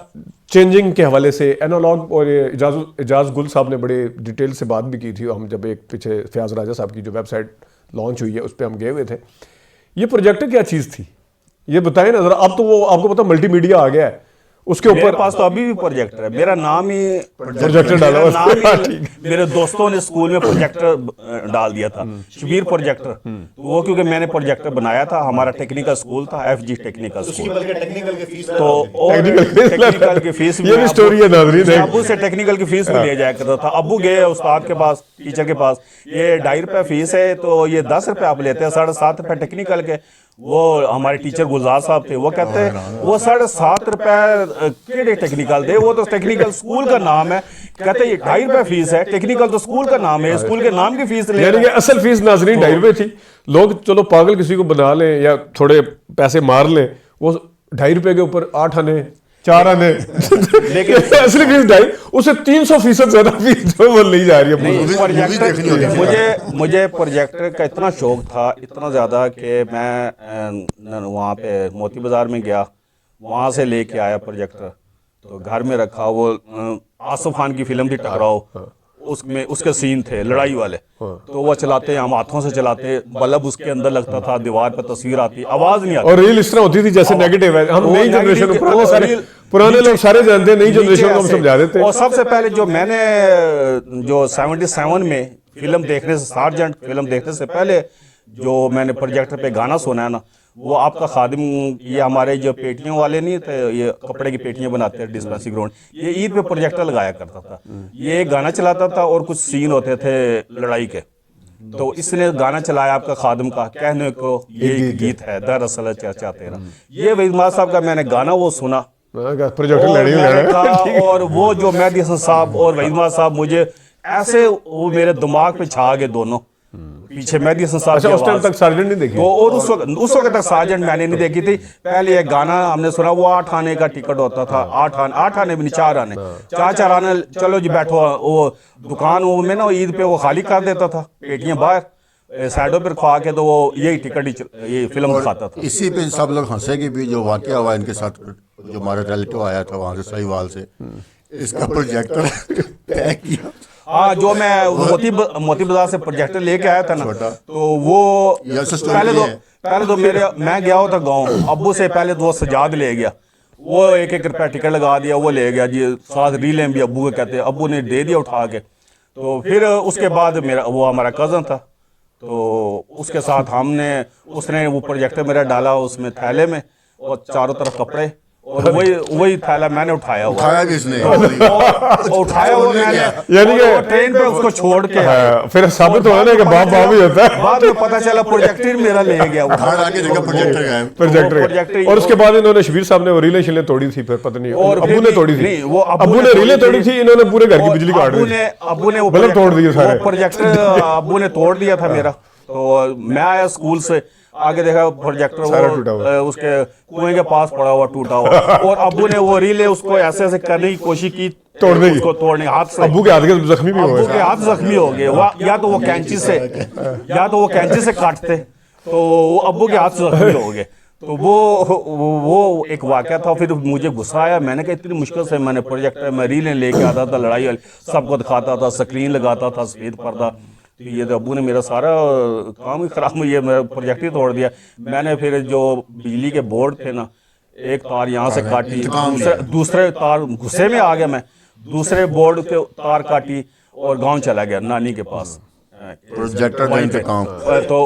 चेंजिंग के हवाले से। एनालॉग और इजाज गुल साहब ने बड़े डिटेल से बात भी की थी। हम जब एक पीछे फयाज राजा साहब की जो वेबसाइट लॉन्च हुई है उस पर हम गए हुए थे। ये प्रोजेक्टर क्या चीज़ थी ये बताएं ना जरा। अब तो वो आपको पता मल्टीमीडिया आ गया है, उसके मेरे ऊपर पास तो अभी भी प्रोजेक्टर है। मेरा नाम ही प्रोजेक्टर डाला मेरा हुआ है। नाम ही मेरे दोस्तों ने स्कूल में प्रोजेक्टर डाल दिया था, शबीर प्रोजेक्टर। तो वो क्योंकि मैंने प्रोजेक्टर बनाया था, हमारा टेक्निकल स्कूल था, FG टेक्निकल स्कूल। बल्कि टेक्निकल की फीस तो और टेक्निकल की फीस ये भी स्टोरी है नाज़रीन। मैं अबू से टेक्निकल की फीस भी ले जाया करता था। अबू गए उस्ताद के पास, टीचर के पास, ये 2.5 रुपये फीस है, तो ये 10 रुपये आप लेते हैं, 7.5 रुपये टेक्निकल के। वो हमारे टीचर गुलजार साहब थे, वो कहते हैं वो 7.5 रुपये केड़े टेक्निकल दे, वो तो टेक्निकल स्कूल का नाम है। कहते हैं ये 2.5 रुपये फीस है, टेक्निकल तो स्कूल का नाम है, स्कूल के नाम की फीस ले यानी कि असल फीस नाजरीन 2.5 रुपये थी। लोग चलो पागल किसी को बना लें या थोड़े पैसे मार लें, वो 2.5 रुपये के ऊपर 8 आने 4 आने लेकिन असली फीस 2.5, उसे 300% ज्यादा फीस जो वो ली जा रही है। मूवी देखनी होती थी। मुझे प्रोजेक्टर का इतना शौक था, इतना ज़्यादा कि मैं वहाँ पे मोती बाज़ार में गया, वहाँ से लेके आया प्रोजेक्टर, तो घर में रखा। वो आसिफ खान की फिल्म थी टकराओ, उसमें उसके सीन थे लड़ाई वाले, तो वो चलाते, हम हाथों से चलाते, बल्ब उसके अंदर लगता था, दीवार पर तस्वीर आती, आवाज़ नहीं आती। और रील इस तरह होती थी जैसे नेगेटिव है। हम वो नई जनरेशन negative- पुराने वो सारे रील- पुराने लोग सारे जानते हैं, नई नीचे जनरेशन को हम ऐसे। समझा देते हैं। और सबसे पहले जो मैंने जो 77 में फिल्म देखने से, सार्जेंट फिल्म देखने से पहले जो मैंने प्रोजेक्टर पे गाना सुना है ना, वो आपका खादिम, ये हमारे जो पेटियों वाले नहीं थे, ये कपड़े की पेटियां बनाते हैं डिस्पेंसिंग ग्राउंड, ये ईद पे प्रोजेक्टर लगाया करता था। ये गाना चलाता था और कुछ सीन होते थे लड़ाई के, तो इसने गाना चलाया आपका खादिम का, कहने को ये गीत है दरअसल चर्चा तेरा। ये वहीद साहब का मैंने गाना वो सुना, प्रोजेक्टर और लड़ी मैंने कहा, और वो जो मेहदी हसन साहब और वहीद साहब, मुझे ऐसे वो मेरे दिमाग पे छा गए दोनों। पीछे मेहदी हसन साहब अच्छा, की उस टाइम आवाज़। तक सार्जेंट नहीं देखी? तो और उस वक्त तक सार्जेंट मैंने नहीं देखी थी। पहले एक गाना हमने सुना, वो 8 आने का टिकट होता था, 8 आने भी नहीं, 4 आने, 4 आने, चलो जी बैठो। वो दुकान वो में ना ईद पे वो खाली कर देता था, पेटियां बाहर साइडों पर खा के, तो वो यही टिकट ये फिल्म दिखाता था। इसी पे सब लोग हंसेंगे भी, जो वाकया हुआ इनके साथ, जो हमारा रिलेटिव आया था वहाँ से सहीवाल से, इसका प्रोजेक्टर पैक किया। हाँ, जो मैं मोती बाजार से प्रोजेक्टर लेके आया था ना, तो वो ये ऐसा story पहले है। तो मैं गया होता गाँव, अब्बू से पहले तो वो सजाद ले गया, वो 1-1 रुपया टिकट लगा दिया, वो ले गया जी, साथ रीलें भी अब्बू के कहते हैं, अब्बू ने दे दिया उठा के। तो फिर उसके बाद वो हमारा कज़न था, तो उसके साथ उसने वो प्रोजेक्टर मेरा डाला उसमें थैले में, और चारों तरफ कपड़े, और वही थैला मैंने उठाया भी इसने उठाया वो मैंने, यानी कि ट्रेन पे उसको छोड़ के फिर साबित हुआ ना कि बाप बाप ही होता है। बाद में पता चला प्रोजेक्टर मेरा ले गया वो। घर आके देखा प्रोजेक्टर गायब। प्रोजेक्टर। और उसके बाद इन्होंने शबीर साहब ने वो रीलें शिलें तोड़ी थी, फिर पता नहीं और अब्बू ने तोड़ी थी। नहीं, वो अब्बू ने रीलें तोड़ी थी, इन्होंने पूरे घर की बिजली काट दी। अब्बू ने वो बल्ब तोड़ दिए सारे। वो प्रोजेक्टर अब्बू ने तोड़ दिया था मेरा। तो मैं आया स्कूल से, आगे देखा प्रोजेक्टर सारा टूटा हुआ। उसके कुएं के पास पड़ा हुआ, टूटा हुआ। और अब्बू ने वो रीले उसको ऐसे ऐसे करने की कोशिश की, तोड़ने की। उसको तोड़ने हाथ से। अब्बू के हाथ के जख्मी भी हुए। अब्बू के हाथ जख्मी हो गए, या तो वो कैंची से काटते, तो वो अब्बू के हाथ जख्मी हो गए। तो वो एक वाकया था। फिर मुझे गुस्सा आया, मैंने कहा इतनी मुश्किल से मैंने प्रोजेक्टर में रीलें लेके आता था, लड़ाई वाली सबको दिखाता था, स्क्रीन लगाता था, सफेद पर्दा, तो ये तो अब्बू ने मेरा सारा काम ही खराब, ये मेरा प्रोजेक्ट ही तोड़ दिया। मैंने फिर जो बिजली के बोर्ड थे ना, एक तार यहाँ से काटी, दूसरे तार गुस्से में आ गया मैं, दूसरे बोर्ड के तार काटी और गांव चला गया नानी के पास प्रोजेक्टर का इंतकाम। तो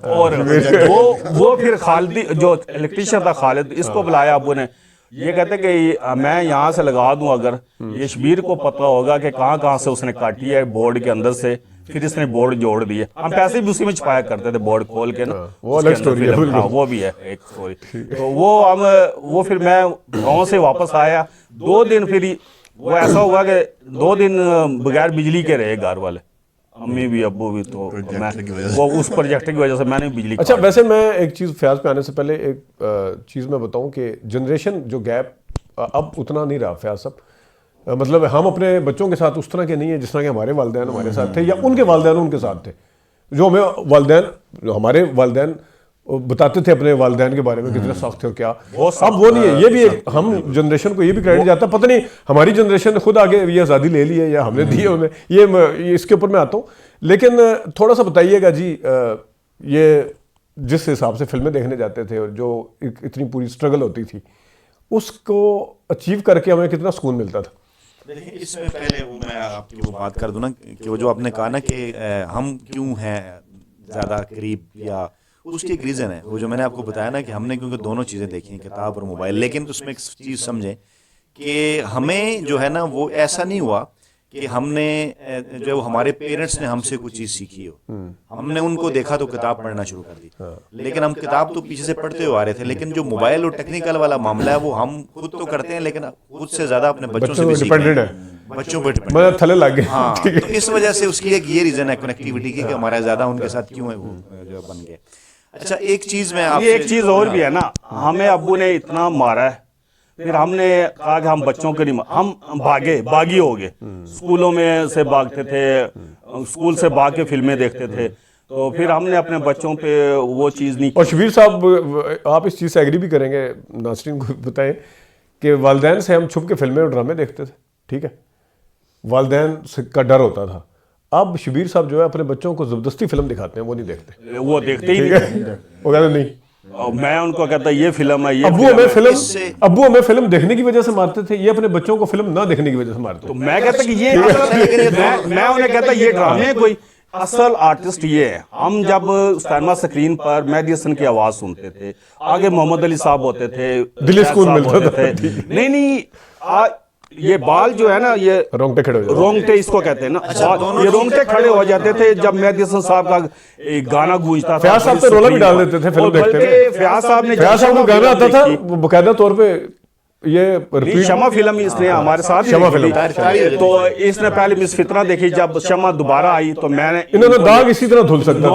और वो फिर खालिद जो इलेक्ट्रिशियन था खालिद, इसको बुलाया अबू ने, ये कहते कि मैं यहाँ से लगा दूं, अगर ये शबीर को पता होगा कि कहाँ कहाँ से उसने काटी है बोर्ड के अंदर से, फिर इसने बोर्ड जोड़ दिए। हम पैसे भी उसी में छुपाया करते थे बोर्ड खोल के ना, वो अलग स्टोरी है। हाँ, वो भी है एक स्टोरी। तो वो फिर मैं गाँव से वापस आया 2 दिन, फिर वो ऐसा हुआ कि 2 दिन बगैर बिजली के रहे घर वाले, अम्मी भी अब्बू भी। तो मैं वो उस प्रोजेक्ट की वजह से मैंने बिजली। अच्छा, वैसे मैं एक चीज़ फयाज पे आने से पहले एक चीज़ मैं बताऊं कि जनरेशन जो गैप अब उतना नहीं रहा फयाज साहब, मतलब हम अपने बच्चों के साथ उस तरह के नहीं है जिस तरह के हमारे वालिदैन हमारे साथ थे या उनके वालिदैन उनके साथ थे। जो हमें वालिदैन, हमारे वालिदैन बताते थे अपने वालिदैन के बारे में कितने सख्त थे और क्या, अब वो नहीं है। ये भी एक हम जनरेशन को ये भी क्रेडिट जाता है, पता नहीं हमारी जनरेशन ने खुद आगे ये आज़ादी ले ली है या हमने दी है उन्हें, ये इसके ऊपर मैं आता हूँ। लेकिन थोड़ा सा बताइएगा जी, ये जिस हिसाब से फिल्में देखने जाते थे और जो इतनी पूरी स्ट्रगल होती थी, उसको अचीव करके हमें कितना सुकून मिलता था। देखिए, इसमें पहले वो मैं आपकी वो बात कर दूं ना कि वो जो आपने कहा ना कि हम क्यों हैं ज़्यादा करीब, या उसकी एक रीज़न है वो जो मैंने आपको बताया ना कि हमने क्योंकि दोनों चीज़ें देखी हैं, किताब और मोबाइल। लेकिन उसमें एक चीज़ समझें कि हमें जो है ना वो ऐसा नहीं हुआ कि हमने जो हमारे पेरेंट्स ने हमसे कुछ चीज़ सीखी हो, हमने उनको देखा तो किताब पढ़ना शुरू कर दी। लेकिन हम किताब तो पीछे से पढ़ते हुए आ रहे थे, लेकिन जो मोबाइल और टेक्निकल वाला मामला है वो हम खुद तो करते हैं, लेकिन खुद से ज़्यादा अपने बच्चों से भी डिपेंडेंट है, बच्चों पर डिपेंड मतलब थले लग गए। हाँ, तो इस वजह से उसकी एक ये रीज़न है कनेक्टिविटी की कि हमारा ज़्यादा उनके साथ क्यों है वो जो बन गए। अच्छा, एक चीज़ में ये एक चीज़ और भी है ना, हमें अब्बू ने इतना मारा है, फिर हमने कहा कि हम बच्चों को नहीं, हम बागी हो गए, स्कूलों में से भागते थे, स्कूल से भाग के फिल्में देखते थे, तो फिर हमने अपने बच्चों पे वो चीज़ नहीं की। और शबीर साहब, आप इस चीज़ से एग्री भी करेंगे, नाज़रीन को बताएं कि वालिदैन से हम छुप के फिल्में और ड्रामे देखते थे, ठीक है, वालिदैन का डर होता था। अब शबीर साहब जो है अपने बच्चों को ज़बरदस्ती फिल्म दिखाते हैं, वो नहीं देखते, वो देखते ही नहीं, वो कहते नहीं। और मैं उनको कहता ये फिल्म है, ये अब्बू हमें फिल्म देखने की वजह से मारते थे, ये अपने बच्चों को फिल्म ना देखने की वजह से मारते। तो मैं कहता कि ये मैं उन्हें कहता ये ड्रामे कोई असल आर्टिस्ट ये है। हम जब सिनेमा स्क्रीन पर मेहदी हसन की आवाज सुनते थे, आगे मोहम्मद अली साहब होते थे, दिल्ली स्कूल मिलता था। नहीं ये बाल जो है ना, ये रोंगटे खड़े हो जाते, रोंगटे इसको कहते हैं ना, ये रोंगटे खड़े हो जाते थे जब मेहदी हसन साहब का एक गाना गूंजता था। फयाज साहब तो रोला भी डाल देते थे फिल्म देखते थे। फयाज साहब को गाना आता था बकायदा तौर पे, ये शमा फिल्म इसने हमारे साथ शमा फिल्म, तो इसने पहले मिस फितना देखी, जब शमा दोबारा आई तो मैंने इन्होंने दाग इसी तरह धुल सकता था।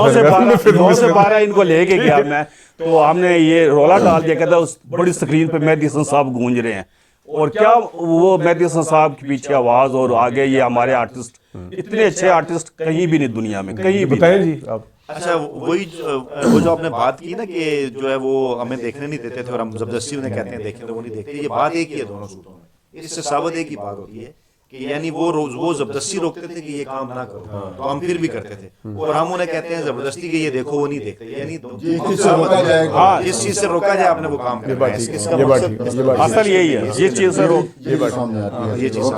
9 से 12 इनको लेके गया मैं, तो हमने ये रोला डाल दिया, कहता उस बड़ी स्क्रीन पे मेहदी हसन साहब गूंज रहे हैं, और क्या वो मेहदी हसन साहब के पीछे आवाज, और आगे ये हमारे आर्टिस्ट, इतने अच्छे आर्टिस्ट कहीं भी नहीं दुनिया में, कहीं भी। बताएं जी आप। अच्छा, वही वो जो आपने बात की ना कि जो है वो हमें देखने नहीं देते थे और हम जबरदस्ती उन्हें कहते हैं देखें तो वो नहीं देखते, ये बात एक ही है दोनों सूत्रों में। इससे साबित एक ही बात होती है कि यानी वो जबरदस्ती रोकते थे कि ये काम ना करो, तो हम फिर भी करते थे, और हम उन्हें कहते हैं जबरदस्ती कि ये देखो वो नहीं देखते, यानी हाँ, जिस चीज से रोका जाए आपने वो काम करना है, इसका मकसद असल यही है, जिस चीज से ये चीज।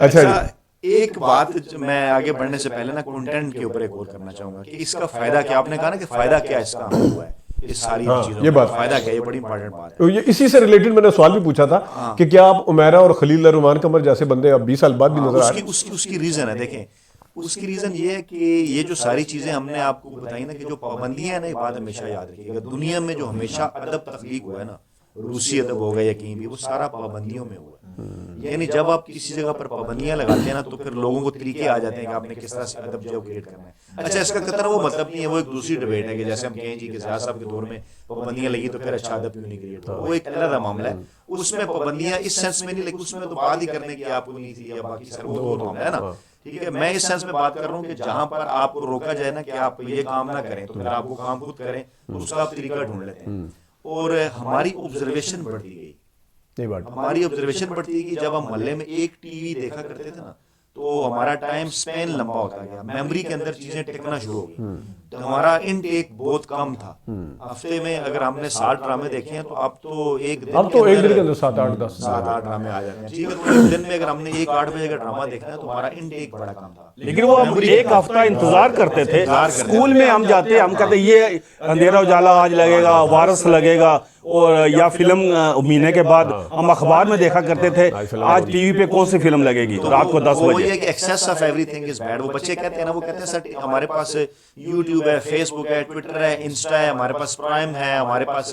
अच्छा, एक बात मैं आगे बढ़ने से पहले ना कंटेंट के ऊपर एक और करना चाहूंगा कि इसका फायदा क्या, आपने कहा ना कि फायदा क्या इसका हमें हुआ है, इस सारी चीजों ये बात फायदा क्या, ये बड़ी इंपॉर्टेंट बात है। तो ये इसी से रिलेटेड मैंने सवाल भी पूछा था कि क्या आप उमैरा और खलील रहमान कमर जैसे बंदे अब 20 साल बाद भी नजर आ रहे हैं? उसकी रीजन है, देखें उसकी रीजन ये है कि ये जो सारी चीजें हमने आपको बताई ना कि जो पाबंदियां हैं ना, एक बात हमेशा याद रखिएगा, दुनिया में जो हमेशा अदब तख्लीक हुआ है ना, रूसी अदब हो गया या कहीं भी, वो सारा पाबंदियों में हुआ है। यानी जब आप किसी जगह पर पाबंदियां लगाते हैं ना, तो फिर लोगों को तरीके आ जाते हैं कि आपने किस तरह से अदब जो क्रिएट करना है। अच्छा, इसका कतरा वो मतलब नहीं है, वो एक दूसरी डिबेट है कि जैसे हम कहें जी कि ज़िया साहब के दौर में पाबंदियां लगी तो फिर अच्छा अदब क्यों नहीं क्रिएट हुआ, वो एक अलग मामला है। उसमें पाबंदियां इस सेंस में नहीं, लेकिन उसमें तो बात ही करने की आपको नहीं थी या बाकी सर वो मामला है ना, ठीक है। मैं इस सेंस में बात कर रहा हूँ कि जहां पर आपको रोका जाए ना कि आप ये काम ना करें, तो फिर आपको काम खुद करें, तो उसका आप तरीका ढूंढ लेते हैं। और हमारी ऑब्जर्वेशन बढ़ती गई, हमारी ऑब्जर्वेशन बढ़ती गई। जब हम मोहल्ले में एक टीवी देखा करते थे ना, तो हमारा टाइम स्पेन लंबा होता गया, मेमोरी के अंदर चीजें टिकना शुरू हो गई, तो हमारा इनटेक बहुत कम था। हफ्ते में अगर हमने 60 ड्रामे देखे हैं तो अब तो एक दिन के अंदर 7-8-10 7-8 ड्रामे आ जाते हैं, ठीक है। तो एक दिन में अगर हमने 1-8 बजे का ड्रामा देखना है तो हमारा इनटेक बड़ा कम था। लेकिन वो हम एक हफ्ता इंतजार करते थे। स्कूल में हम जाते, हम कहते ये अंधेरा उजाला आज लगेगा, वारस लगेगा, और या फिल्म महीने के बाद हम अखबार में देखा करते थे आज टीवी पे कौन सी फिल्म लगेगी रात को 10 वो बजे। ये कि excess of everything is bad. वो बच्चे कहते हैं ना, वो कहते हैं सर हमारे पास यूट्यूब है, फेसबुक है, ट्विटर है, इंस्टा है, हमारे पास प्राइम है, हमारे पास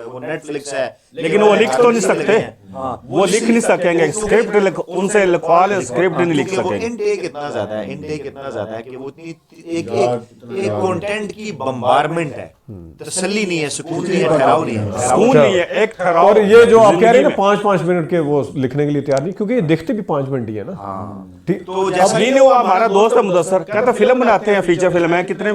वो नेटफ्लिक्स है, लेकिन वो लिख तो नहीं सकते, वो लिख नहीं सकेंगे, स्क्रिप्ट उनसे लिखवा ले, स्क्रिप्ट नहीं लिख वो सकेंगे। इनटेक इतना ज्यादा है, इनटेक इतना ज्यादा है कि वो इतनी एक कंटेंट की बम्बारमेंट है, तसल्ली नहीं है, सुकून नहीं है, ठहराव नहीं है, सुकून नहीं है, एक ठहराव। और ये जो आप कह रहे हैं ना जिंदगी 5-5 मिनट के वो लिखने के लिए तैयार नहीं, क्योंकि ये देखते भी 5 मिनट ही है ना। ठीक। तो जैसा नहीं नहीं, वो हमारा दोस्त है मुदस्सर, कहता फिल्म बनाते हैं, फीचर फिल्म है, कितने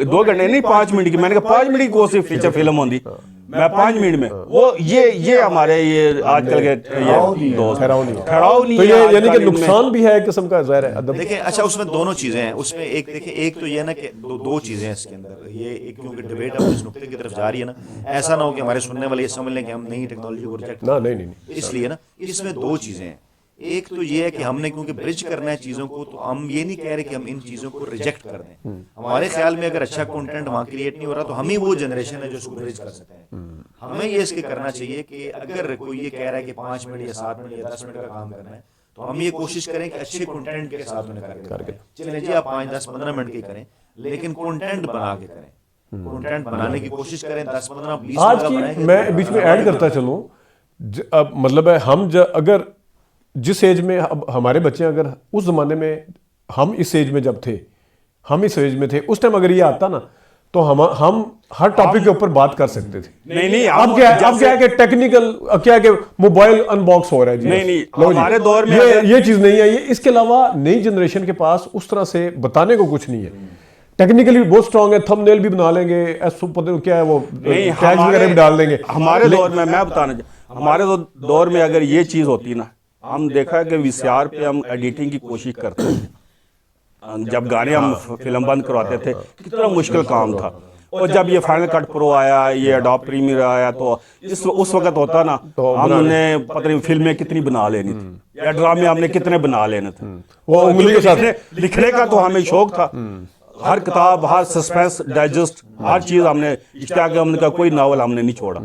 2 घंटे नहीं 5 मिनट की। मैंने कहा 5 मिनट की कौन सी फीचर फिल्म होती, मैं 5 मिनट में। वो ये हमारे ये आजकल के ये दोस्त ठहराव नहीं है। ठहराव नहीं तो ये है यानी कि आजकल इनमें। नुकसान भी है एक किस्म का, ज़ाहिर है अदब। देखिए, अच्छा उसमें दोनों चीजें हैं। उसमें एक देखिए, एक तो ये ना कि दो चीजें हैं इसके अंदर। ये एक क्योंकि डिबेट अब इस नुक्ते की तरफ जा रही है ना, ऐसा ना हो कि हमारे सुनने वाले ये समझ लें कि हम नई टेक्नोलॉजी को रिजेक्ट ना नहीं इसलिए ना, इसमें दो चीजें हैं। एक तो ये है कि हमने क्योंकि ब्रिज करना है चीजों को, तो हम ये नहीं कह रहे कि हम इन चीजों को रिजेक्ट कर दें। हमारे ख्याल में अगर अच्छा कंटेंट वहां क्रिएट नहीं हो रहा तो हम ही वो जनरेशन है जो उसको ब्रिज कर सकते हैं। हमें ये इसके करना चाहिए कि अगर कोई ये कह रहा है कि 5 मिनट या 7 मिनट या 10 मिनट का काम करना है, तो हम ये कोशिश करें कि अच्छे कंटेंट के साथ उन्हें करके चलें जी, आप 5, 10, 15 मिनट की करें, लेकिन कंटेंट बना के करें, कंटेंट बनाने की कोशिश करें। 10, 15, 20 आज की मैं बीच में ऐड करता चलूँ, अब मतलब है हम अगर जिस एज में अब हमारे बच्चे, अगर उस जमाने में हम इस एज में जब थे, हम इस एज में थे, उस टाइम अगर ये आता ना तो हम हर टॉपिक के ऊपर बात कर सकते थे। नहीं अब क्या है कि टेक्निकल क्या है कि मोबाइल अनबॉक्स हो रहा है जी। नहीं, लो जी, हमारे दौर में ये चीज नहीं है। ये इसके अलावा नई जनरेशन के पास उस तरह से बताने को कुछ नहीं है। टेक्निकली बहुत स्ट्रांग है, थंबनेल भी बना लेंगे, क्या है वो टैग्स वगैरह भी डाल देंगे। हमारे दौर में मैं बताना, हमारे दौर में अगर ये चीज होती ना, हम देखा कि वीसीआर पे हम एडिटिंग की कोशिश करते थे, जब गाने हम फिल्म बंद करवाते थे, कितना मुश्किल काम था। और जब ये फाइनल कट प्रो आया, ये एडोब प्रीमियर आया, तो उस वक्त होता ना, हमने पता नहीं फिल्में कितनी बना लेनी थी या ड्रामे हमने कितने बना लेने थे। वो उंगली के साथ लिखने का तो हमें शौक था, हर किताब, हर सस्पेंस डाइजेस्ट, हर चीज हमने इश्तियाक, हमने का कोई नावल हमने नहीं छोड़ा।